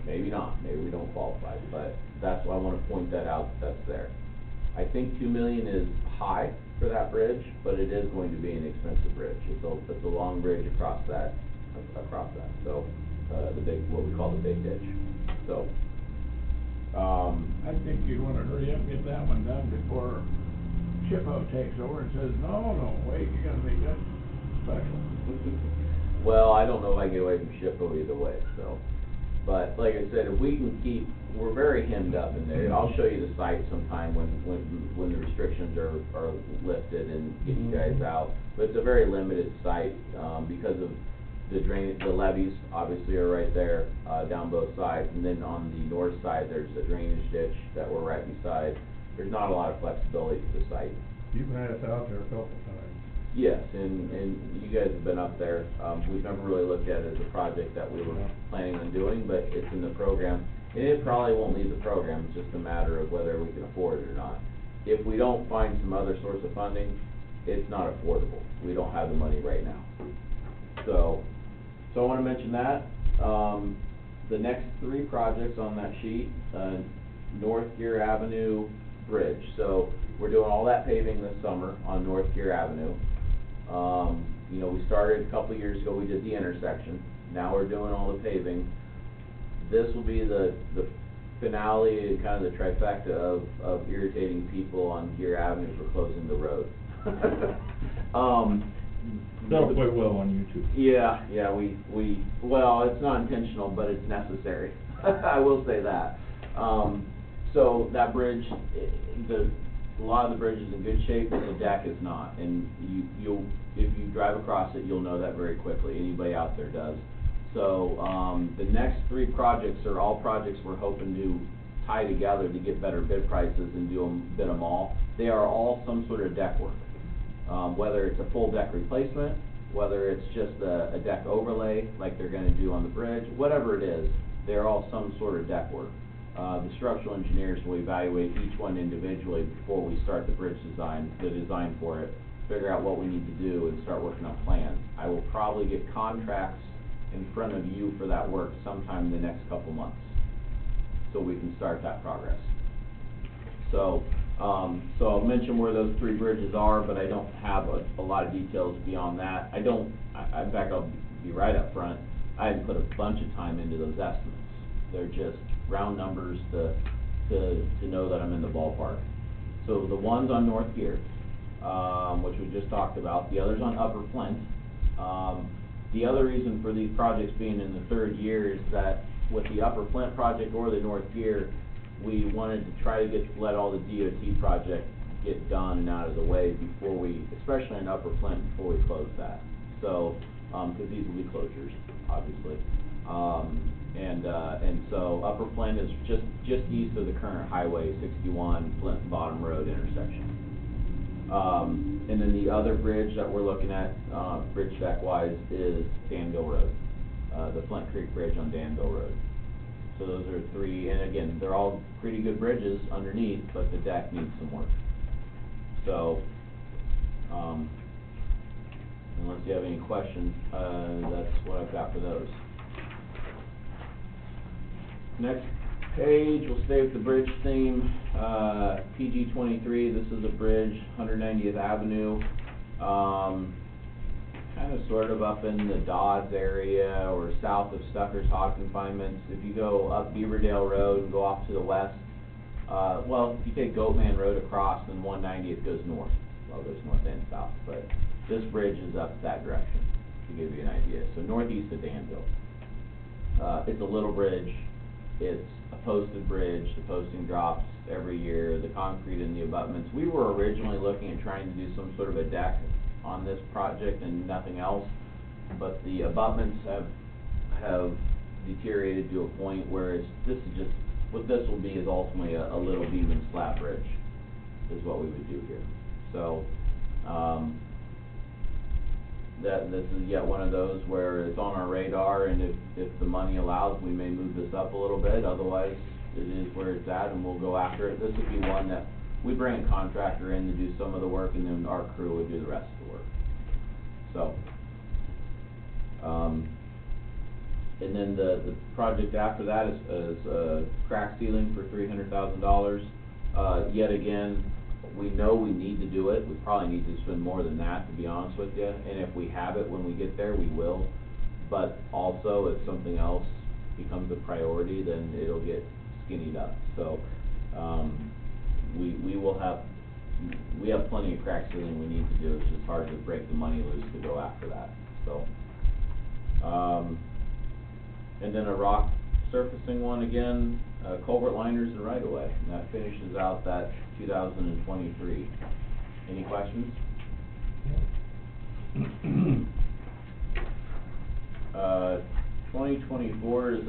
Maybe not, maybe we don't qualify, but that's why I want to point that out, that's there. I think $2 million is high for that bridge, but it is going to be an expensive bridge. It's a long bridge across that, so, what we call the big ditch, so. I think you'd wanna hurry up and get that one done before SHPO takes over and says, no, wait, you gotta make that special. Well, I don't know if I can get away from SHPO either way, so. But like I said, if we can we're very hemmed up in there. I'll show you the site sometime when the restrictions are lifted and get you guys out. But it's a very limited site, because of the drainage, the levees obviously are right there, down both sides. And then on the north side, there's a drainage ditch that we're right beside. There's not a lot of flexibility to the site. You've had us out there a couple times. Yes, and you guys have been up there. We've never really looked at it as a project that we were planning on doing, but it's in the program. And it probably won't leave the program, it's just a matter of whether we can afford it or not. If we don't find some other source of funding, it's not affordable. We don't have the money right now. So I want to mention that. The next three projects on that sheet, North Gear Avenue Bridge. So we're doing all that paving this summer on North Gear Avenue. You know, we started a couple of years ago, we did the intersection. Now we're doing all the paving. This will be the finale and kind of the trifecta of irritating people on Gear Avenue for closing the road. That'll play well on YouTube. Yeah, well, it's not intentional, but it's necessary. I will say that. So that bridge, a lot of the bridge is in good shape, but the deck is not. And if you drive across it, you'll know that very quickly. Anybody out there does. So the next three projects are all projects we're hoping to tie together to get better bid prices and bid them all. They are all some sort of deck work. Whether it's a full deck replacement, whether it's just a deck overlay like they're going to do on the bridge, whatever it is, they're all some sort of deck work. The structural engineers will evaluate each one individually before we start the bridge design, the design for it, figure out what we need to do and start working on plans. I will probably get contracts in front of you for that work sometime in the next couple months, so we can start that progress. So I'll mention where those three bridges are, but I don't have a lot of details beyond that. In fact, I'll be right up front, I haven't put a bunch of time into those estimates. They're just round numbers to know that I'm in the ballpark. So the one's on North Gear, which we just talked about. The other's on Upper Flint. The other reason for these projects being in the third year is that with the Upper Flint project or the North Gear, we wanted to try to let all the DOT projects get done and out of the way before especially in Upper Flint, before we close that. So, because these will be closures, obviously. And so Upper Flint is just east of the current Highway 61 Flint Bottom Road intersection. And then the other bridge that we're looking at, bridge deck wise, is Danville Road, the Flint Creek Bridge on Danville Road. So those are three, and again, they're all pretty good bridges underneath, but the deck needs some work. So, unless you have any questions, that's what I've got for those. Next page, we'll stay with the bridge theme. PG 23, this is a bridge, 190th Avenue. Kind of sort of up in the Dodds area or south of Stucker's Hog Confinements. If you go up Beaverdale Road and go off to the west, well, if you take Goatman Road across, then 190th goes north. Well, it goes north and south, but this bridge is up that direction, to give you an idea. So northeast of Danville. It's a little bridge. It's a posted bridge. The posting drops every year. The concrete in the abutments. We were originally looking at trying to do some sort of a deck on this project and nothing else, but the abutments have deteriorated to a point where this is just, what this will be is ultimately a little beam and slab bridge, is what we would do here. So, this is yet one of those where it's on our radar, and if the money allows, we may move this up a little bit. Otherwise, it is where it's at, and we'll go after it. This would be one that we bring a contractor in to do some of the work, and then our crew would do the rest of the work. So, and then the project after that is crack sealing for $300,000. Yet again, we know we need to do it. We probably need to spend more than that, to be honest with you. And if we have it when we get there, we will. But also, if something else becomes a priority, then it'll get skinnied up. So, we have plenty of crack sealing we need to do. It's just hard to break the money loose to go after that. So, and then a rock surfacing one again, culvert liners and right of way, and that finishes out that 2023. Any questions? 2024 is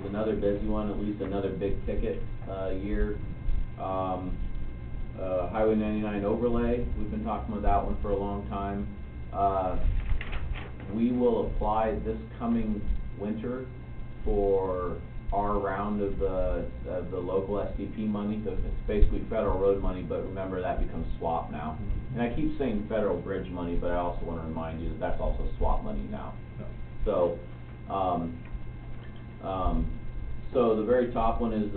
another busy one, at least another big ticket year. Highway 99 overlay, we've been talking about that one for a long time. We will apply this coming winter for our round of the local SDP money. So it's basically federal road money, but remember that becomes swap now. And I keep saying federal bridge money, but I also want to remind you that that's also swap money now. So, so the very top one is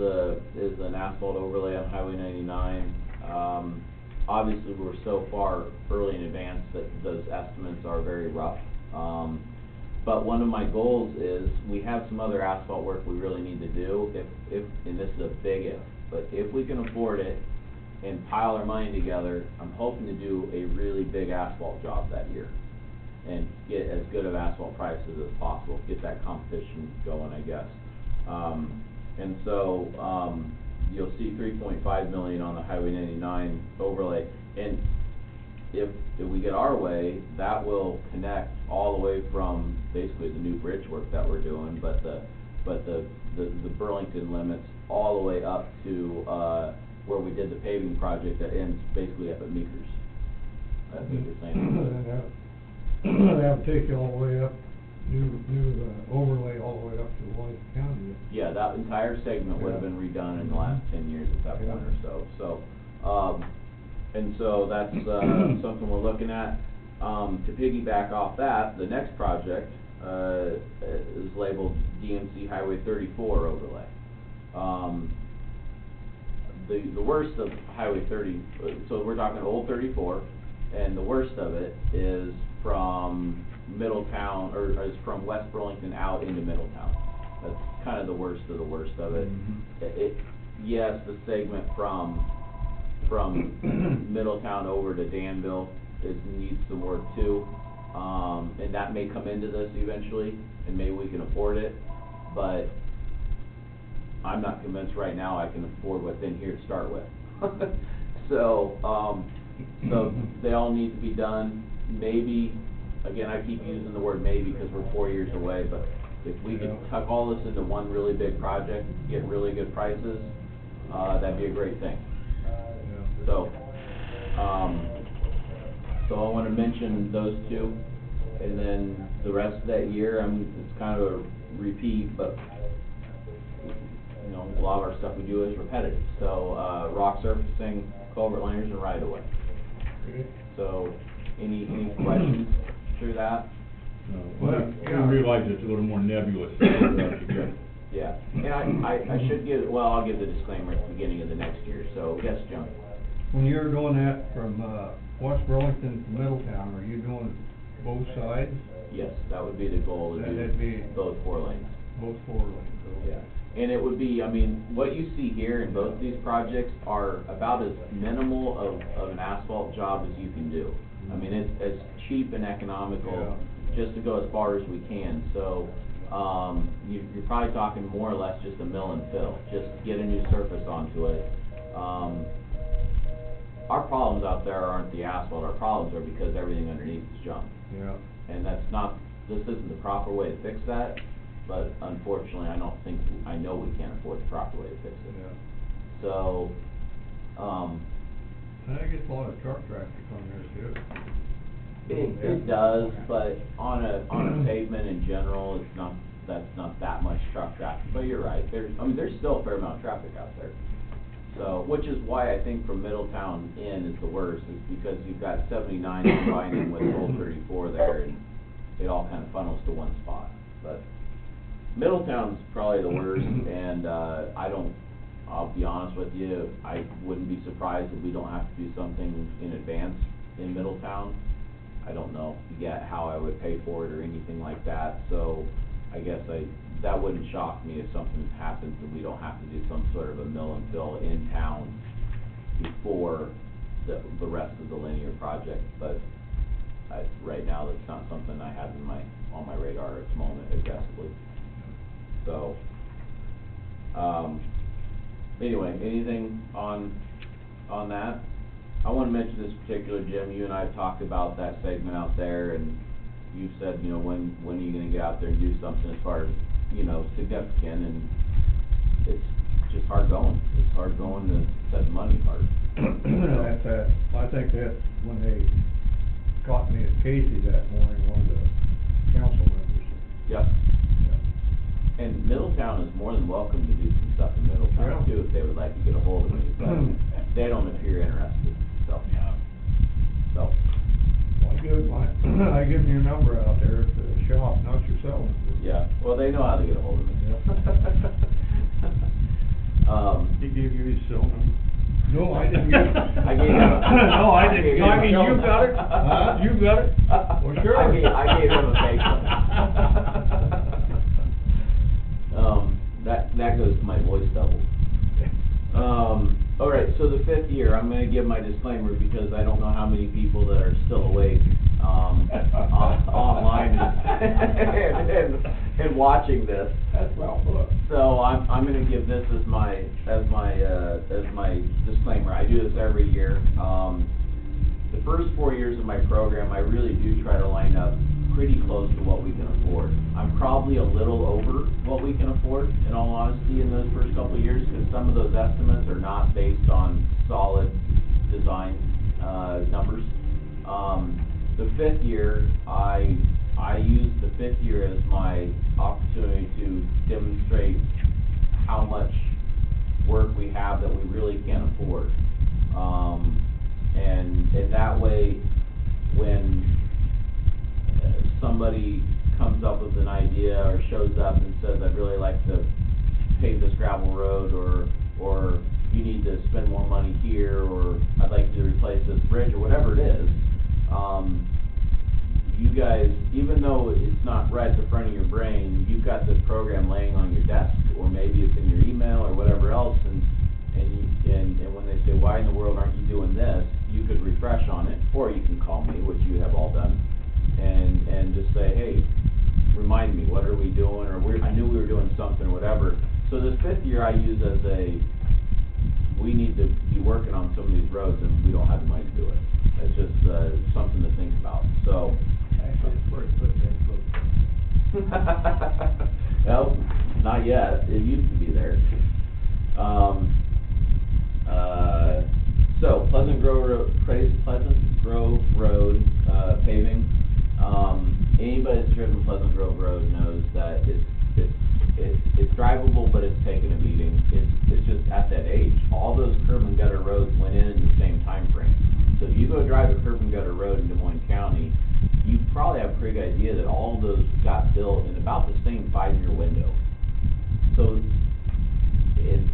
an asphalt overlay on Highway 99. Obviously, we're so far early in advance that those estimates are very rough. But one of my goals is, we have some other asphalt work we really need to do, and this is a big if, but if we can afford it and pile our money together, I'm hoping to do a really big asphalt job that year and get as good of asphalt prices as possible, get that competition going, I guess. And so, you'll see $3.5 million on the Highway 99 overlay, and if we get our way, that will connect all the way from basically the new bridge work that we're doing, but the Burlington limits all the way up to where we did the paving project that ends basically up at Meekers. That's what you're saying. That'll take you all the way up, new overlay all the way up to White County. Yeah, that entire segment would have been redone in the last 10 years at that point or so. So, and so that's something we're looking at. To piggyback off that, the next project is labeled DMC Highway 34 overlay. The worst of Highway 30, so we're talking old 34, and the worst of it is from Middletown, or is from West Burlington out into Middletown. That's kind of the worst of it. Yes, the segment from Middletown over to Danville needs some work too, and that may come into this eventually, and maybe we can afford it, but I'm not convinced right now I can afford what's in here to start with. So they all need to be done. Maybe, again, I keep using the word maybe because we're 4 years away, but if we could tuck all this into one really big project, get really good prices, that'd be a great thing. So, So I wanna mention those two, and then the rest of that year, it's kind of a repeat, but, you know, a lot of our stuff we do is repetitive. So, rock surfacing, culvert liners, and right of way. Okay. So, any questions through that? No, Well, I yeah. realize it's a little more nebulous. Yeah, and I should give, well, I'll give the disclaimer at the beginning of the next year, so, yes, John? When you're doing that from, West Burlington to Middletown, are you doing both sides? Yes, that would be the goal, to That'd be do both 4 lanes. both 4 lanes, okay. Yeah, and it would be, I mean, what you see here in both these projects are about as minimal of an asphalt job as you can do. I mean, it's as cheap and economical, just to go as far as we can, so, you're probably talking more or less just a mill and fill, just get a new surface onto it. Our problems out there aren't the asphalt, our problems are because everything underneath is junk. Yeah. And this isn't the proper way to fix that, but unfortunately, I know we can't afford the proper way to fix it. Yeah. So, I guess a lot of truck traffic on there too. it does, but on a pavement in general, that's not that much truck traffic, but you're right, there's still a fair amount of traffic out there. So, which is why I think from Middletown in is the worst, is because you've got 79 combining with Old 34 there, and it all kind of funnels to one spot. But Middletown's probably the worst, and I'll be honest with you, I wouldn't be surprised if we don't have to do something in advance in Middletown. I don't know yet how I would pay for it or anything like that, so I guess that wouldn't shock me if something happens and we don't have to do some sort of a mill and fill in town before the rest of the linear project, but right now, that's not something I have on my radar at the moment aggressively. So, anyway, anything on that? I wanna mention this particular, Jim, you and I have talked about that segment out there, and you said, you know, when are you gonna get out there and do something as far as, you know, significant, and it's just hard going. It's hard going to set the money apart. I think that's when they caught me at Casey that morning, one of the council members. Yep. And Middletown is more than welcome to do some stuff in Middletown too, if they would like to get a hold of me, but they don't appear interested, so. Yeah. So. Well, I give your number out there at the shop, not yourself. Yeah, well, they know how to get a hold of me. He gave you his cell number? No, I didn't give it. I gave him a. No, I didn't. I mean, you got it? Huh? You got it? Well, sure. I gave him a fake one. That goes to my voice double. All right, so the 5th year, I'm gonna give my disclaimer because I don't know how many people that are still awake, online and watching this. That's well put. So I'm gonna give this as my disclaimer. I do this every year. The first 4 years of my program, I really do try to line up pretty close to what we can afford. I'm probably a little over what we can afford, in all honesty, in those first couple of years, because some of those estimates are not based on solid design numbers. The 5th year, I use the 5th year as my opportunity to demonstrate how much work we have that we really can't afford. And that way, when somebody comes up with an idea or shows up and says, I'd really like to pave this gravel road, or you need to spend more money here, or I'd like to replace this bridge, or whatever it is, you guys, even though it's not right at the front of your brain, you've got this program laying on your desk, or maybe it's in your email or whatever else, and when they say, why in the world aren't you doing this, you could refresh on it, or you can call me, which you have all done, and just say, hey, remind me, what are we doing, or I knew we were doing something, or whatever. So this 5th year I use as we need to be working on some of these roads, and we don't have the money to do it. It's just something to think about, so. Actually, it's where it's put in. Well, not yet, it used to be there. So, Pleasant Grove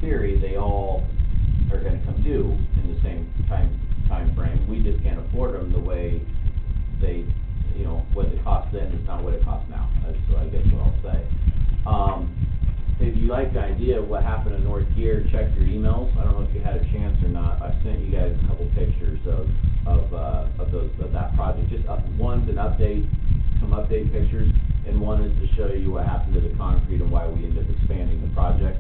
theory, they all are gonna come due in the same time frame. We just can't afford them the way they, you know, what it cost then is not what it costs now. That's what I guess what I'll say. If you like the idea of what happened in North Gear, check your emails. I don't know if you had a chance or not. I sent you guys a couple pictures of that project. Just one's an update, some update pictures, and one is to show you what happened to the concrete and why we ended up expanding the project.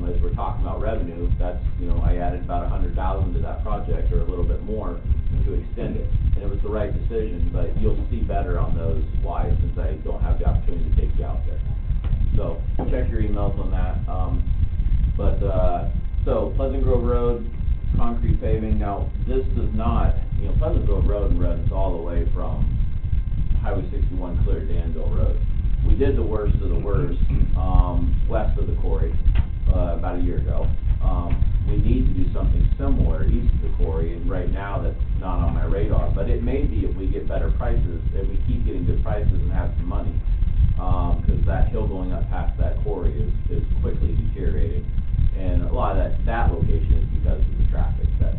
As we're talking about revenue, that's, you know, I added about $100,000 to that project, or a little bit more, to extend it. And it was the right decision, but you'll see better on those why, since I don't have the opportunity to take you out there. So, check your emails on that. So Pleasant Grove Road, concrete paving. Now, this does not, you know, Pleasant Grove Road runs all the way from Highway 61 clear to Danville Road. We did the worst of the worst, west of the quarry, about a year ago. We need to do something similar east of the quarry, and right now that's not on my radar. But it may be if we get better prices, if we keep getting good prices and have some money. Because that hill going up past that quarry is quickly deteriorating. And a lot of that location is because of the traffic that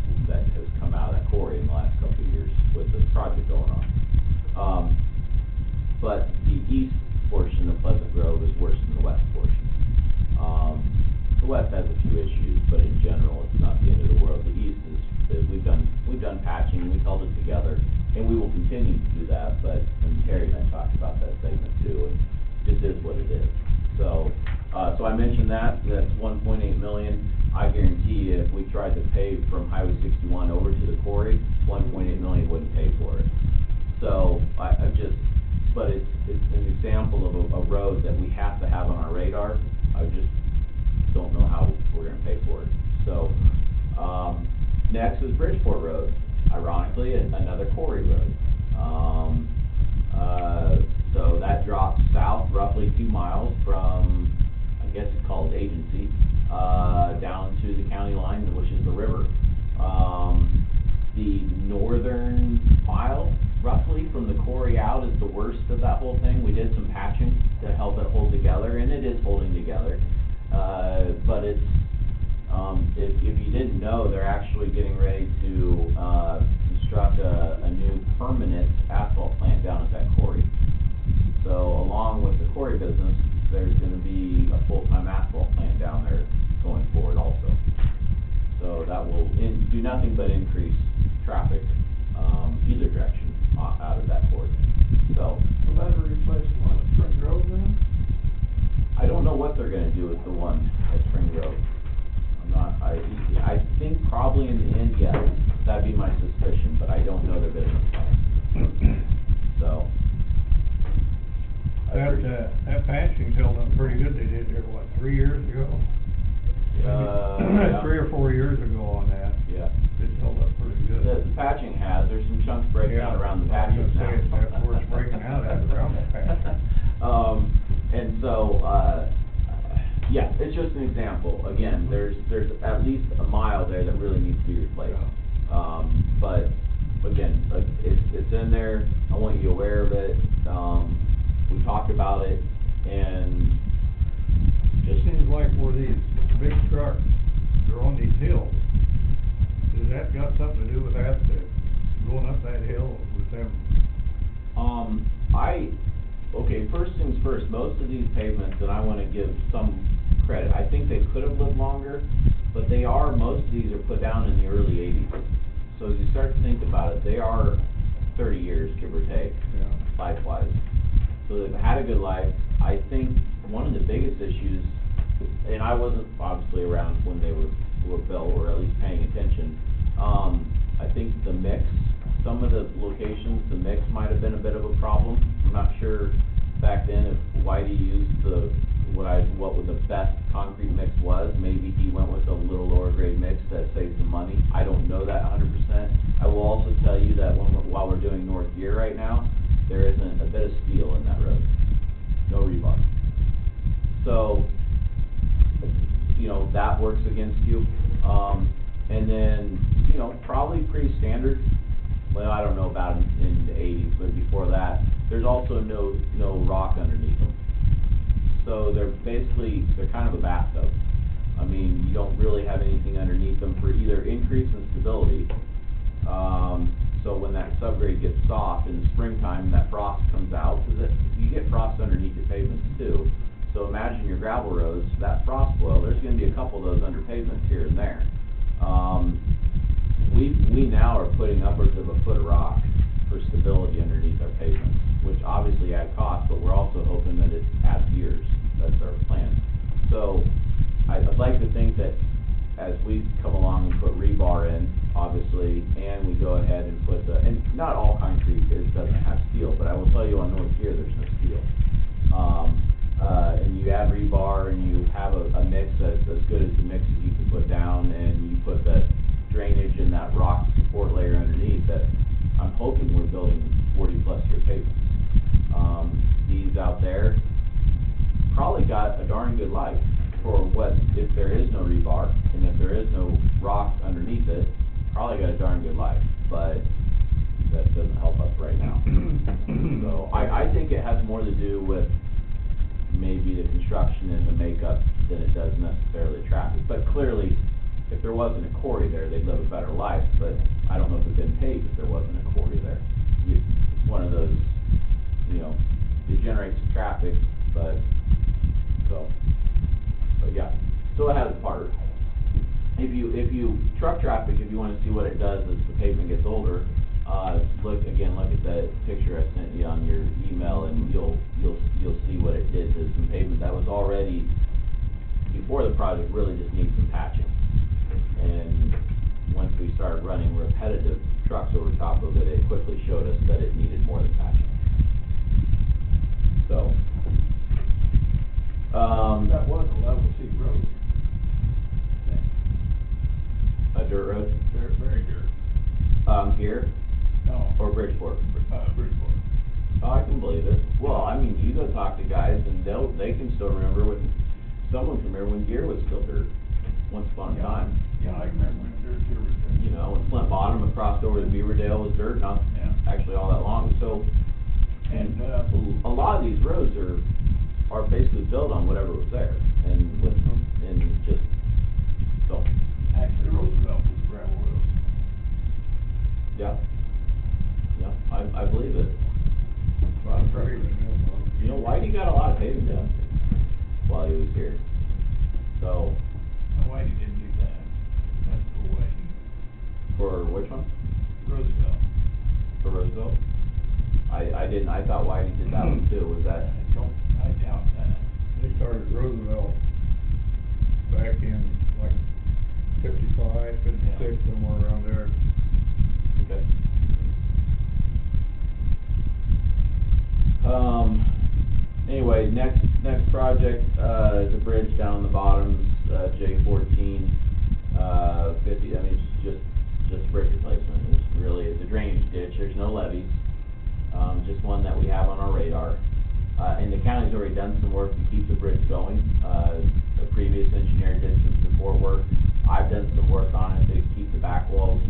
has come out of that quarry in the last couple of years with this project going on. But the east portion of Pleasant Grove is worse than the west portion. The west has a few issues, but in general, it's not the end of the world. The east is we've done patching, we've held it together, and we will continue to do that. But Terry and I talked about that segment too, and this is what it is. So I mentioned that's $1.8 million. I guarantee you, if we tried to pave from Highway 61 over to the quarry, $1.8 million wouldn't pay for it. So but it's an example of a road that we have to have on our radar. I just don't know how we're gonna pay for it. So, next is Bridgeport Road, ironically, another quarry road. So that drops south roughly 2 miles from, I guess it's called Agency, down to the county line, which is the river. The northern mile, roughly, from the quarry out is the worst of that whole thing. We did some patching to help it hold together, and it is holding together. But it's, if you didn't know, they're actually getting ready to construct a new permanent asphalt plant down at that quarry. So along with the quarry business, there's gonna be a full-time asphalt plant down there going forward also. So that will do nothing but increase traffic, either direction, out of that quarry. So that'll replace one at Spring Grove then? I don't know what they're gonna do with the one at Spring Grove. I think probably in the end, yes, that'd be my suspicion, but I don't know their business plan. So. That patching held up pretty good. They did it, what, 3 years ago? 3 or 4 years ago on that. Yeah. It held up pretty good. The patching has, there's some chunks breaking out around the patches now. That's where it's breaking out at, around the patch. And so, yeah, it's just an example. Again, there's at least a mile there that really needs to be replaced. But again, it's in there. I want you aware of it. We talked about it, and It seems like where these big trucks, they're on these hills. Has that got something to do with that, going up that hill with them? Okay, first things first, most of these pavements, and I wanna give some credit, I think they could have lived longer, but most of these are put down in the early 80s. So as you start to think about it, they are 30 years, give or take, life-wise. So they've had a good life. I think one of the biggest issues, and I wasn't obviously around when they were built, or at least paying attention, I think the mix, some of the locations, the mix might have been a bit of a problem. I'm not sure back then if Whitey used what the best concrete mix was. Maybe he went with a little lower grade mix that saved some money. I don't know that 100%. I will also tell you that while we're doing North Gear right now, there isn't a bit of steel in that road. No rebar. So, that works against you. And then, probably pretty standard. Well, I don't know about in the 80s, but before that, there's also no rock underneath them. So they're kind of a bathtub. I mean, you don't really have anything underneath them for either increase in stability. So when that subgrade gets soft in the springtime, that frost comes out, because you get frost underneath your pavements too. So imagine your gravel roads, that frost boil, there's gonna be a couple of those under pavements here and there. We now are putting upwards of a foot of rock for stability underneath our pavements, which obviously add cost, but we're also hoping that it adds years. That's our plan. So I'd like to think that as we come along and put rebar in, obviously, and we go ahead and put and not all concrete doesn't have steel, but I will tell you on North Pier, there's no steel. And you add rebar and you have a mix that's as good as the mixes you can put down, and you put that drainage and that rock support layer underneath, that I'm hoping we're building 40-plus year pavement. These out there probably got a darn good life for what, if there is no rebar, and if there is no rock underneath it, probably got a darn good life, but that doesn't help us right now. So I think it has more to do with maybe the construction and the makeup than it does necessarily traffic. But clearly, if there wasn't a quarry there, they'd live a better life, but I don't know if it'd been paved if there wasn't a quarry there. It's one of those, it generates traffic, but yeah, so it has a part. If you truck traffic, if you want to see what it does as the pavement gets older, look at that picture I sent you on your email, and you'll see what it did to some pavement that was already, before the project, really just needs some patching. And once we started running repetitive trucks over top of it, it quickly showed us that it needed more than patching. So, that was a level C road. a dirt road? Very dirt. Here? No. Or Bridgeport? Bridgeport. Oh, I can believe it. Well, I mean, you go talk to guys, and they can still remember when, someone can remember when gear was still dirt, once upon a time. Yeah, I remember when dirt here was dirt. When Flint Bottom and crossed over to Beaverdale was dirt, not actually all that long. So, And, a lot of these roads are basically built on whatever was there, and just, so. actually Roosevelt was a gravel road. Yeah. Yeah, I believe it. A lot of paving, Whitey got a lot of paving done while he was here. So, No, Whitey didn't do that. That's for Whitey. for which one? Roosevelt. For Roosevelt? I thought Whitey did that one too, was that? I doubt that. They started Roosevelt back in like 55, 56, somewhere around there. Okay. Anyway, next project, is a bridge down the bottom, J14, 50, I mean, it's just bridge replacement. It's a drainage ditch, there's no levees, just one that we have on our radar. And the county's already done some work to keep the bridge going. The previous engineer did some support work. I've done some work on it to keep the back walls.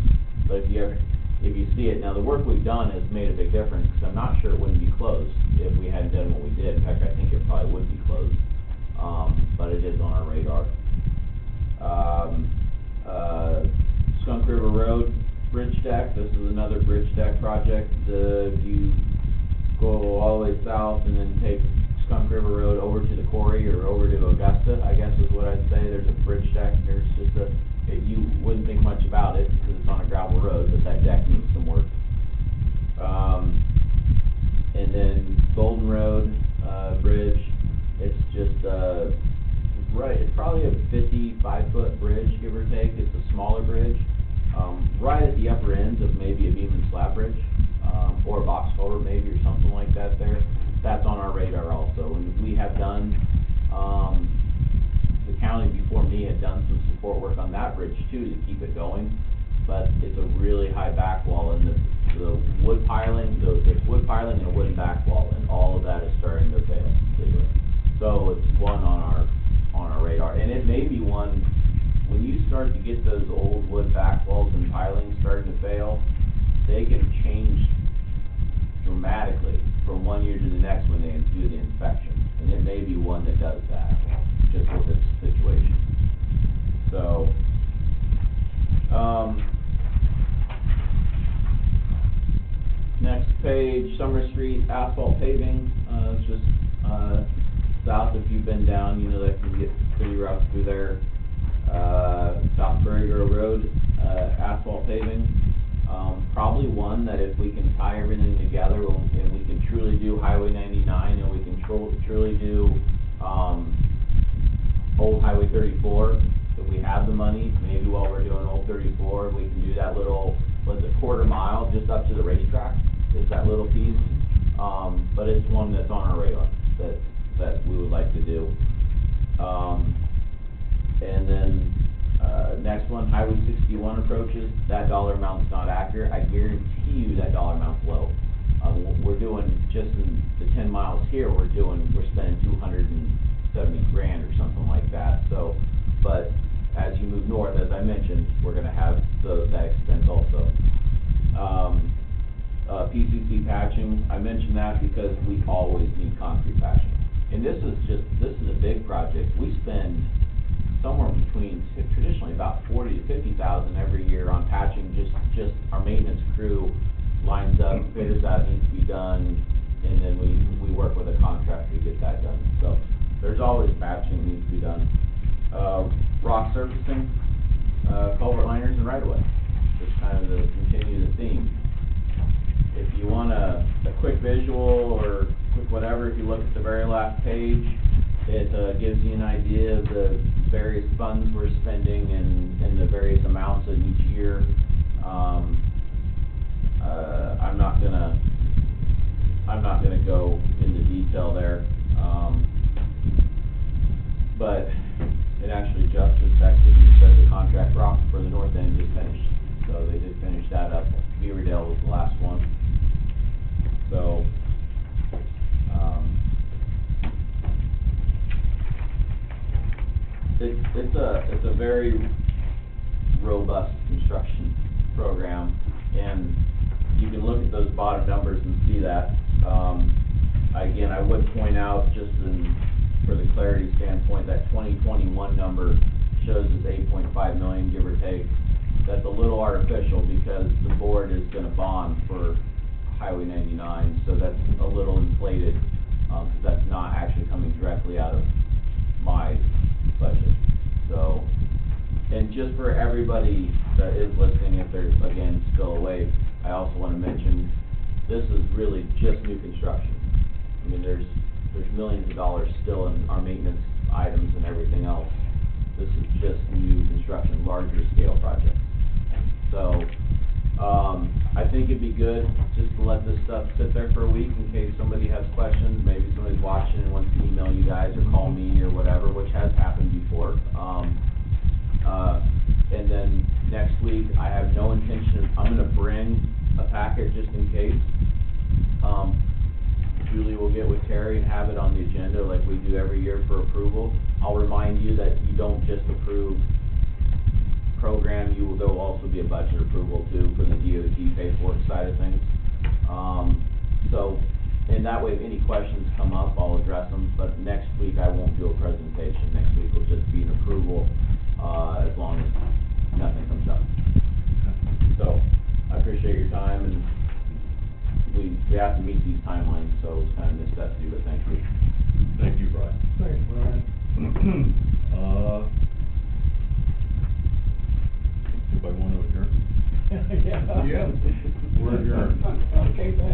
But if you see it, now the work we've done has made a big difference, because I'm not sure it wouldn't be closed if we hadn't done what we did. In fact, I think it probably would be closed, but it is on our radar. Skunk River Road bridge deck, this is another bridge deck project. If you go all the way south and then take Skunk River Road over to the quarry or over to Augusta, I guess is what I'd say, there's a bridge deck, and there's just you wouldn't think much about it because it's on a gravel road, but that deck needs some work. And then Golden Road, bridge, it's just, it's probably a 55-foot bridge, give or take. It's a smaller bridge, right at the upper ends of maybe a beam and slab bridge, or a box culvert maybe, or something like that there. That's on our radar also, and we have done, the county before me had done some support work on that bridge too to keep it going, but it's a really high back wall, and the wood piling, there's wood piling and a wooden back wall, and all of that is starting to fail completely. So it's one on our radar, and it may be one, when you start to get those old wood back walls and pilings starting to fail, they can change dramatically from one year to the next when they do the inspection, and it may be one that does that, just with this situation. So, Stage, Summer Street asphalt paving, it's just, south, if you've been down, you know that can get pretty rough through there. South Burrigo Road, asphalt paving, probably one that if we can tie everything together, and we can truly do Highway 99, and we can truly do, Old Highway 34, if we have the money, maybe while we're doing Old 34, we can do that little, what's it, quarter mile, just up to the racetrack, is that little piece. But it's one that's on our radar, that we would like to do. And then, next one, Highway 61 approaches, that dollar amount's not accurate, I guarantee you that dollar amount's low. We're doing, just in the 10 miles here, we're spending 270 grand or something like that, so, but as you move north, as I mentioned, we're gonna have that expense also. PCC patching, I mentioned that because we always need concrete patching. And this is a big project. We spend somewhere between, traditionally about 40 to 50,000 every year on patching, just our maintenance crew lines up, figures out needs to be done, and then we work with a contractor to get that done. So there's always patching that needs to be done. Rock surfacing, culvert liners, and right-of-way. Just kind of to continue the theme. If you want a quick visual or quick whatever, if you look at the very last page, it gives you an idea of the various funds we're spending and the various amounts in each year. I'm not gonna go into detail there, but it actually just affected, and said the contract rock for the north end just finished. So they did finish that up. Beaverdale was the last one. So, it's a very robust construction program, and you can look at those bottom numbers and see that. Again, I would point out, just for the clarity standpoint, that 2021 number shows as 8.5 million, give or take. That's a little artificial because the board is gonna bond for Highway 99, so that's a little inflated, because that's not actually coming directly out of my budget. So, and just for everybody that is listening, if they're, again, still awake, I also wanna mention, this is really just new construction. I mean, there's millions of dollars still in our maintenance items and everything else. This is just new construction, larger scale projects. So, I think it'd be good just to let this stuff sit there for a week in case somebody has questions. Maybe somebody's watching and wants to email you guys or call me or whatever, which has happened before. And then next week, I have no intention I'm gonna bring a packet just in case. Julie will get with Terry and have it on the agenda like we do every year for approval. I'll remind you that you don't just approve program, there will also be a budget approval too for the DOT paperwork side of things. So, and that way if any questions come up, I'll address them, but next week I won't do a presentation. Next week will just be an approval, as long as nothing comes up. So, I appreciate your time, and we have to meet these timelines, so it's kind of necessity, but thank you. Thank you, Brian. Thanks, Brian. Anybody want to adjourn? Yeah. Yeah. We're adjourned. Okay, thanks.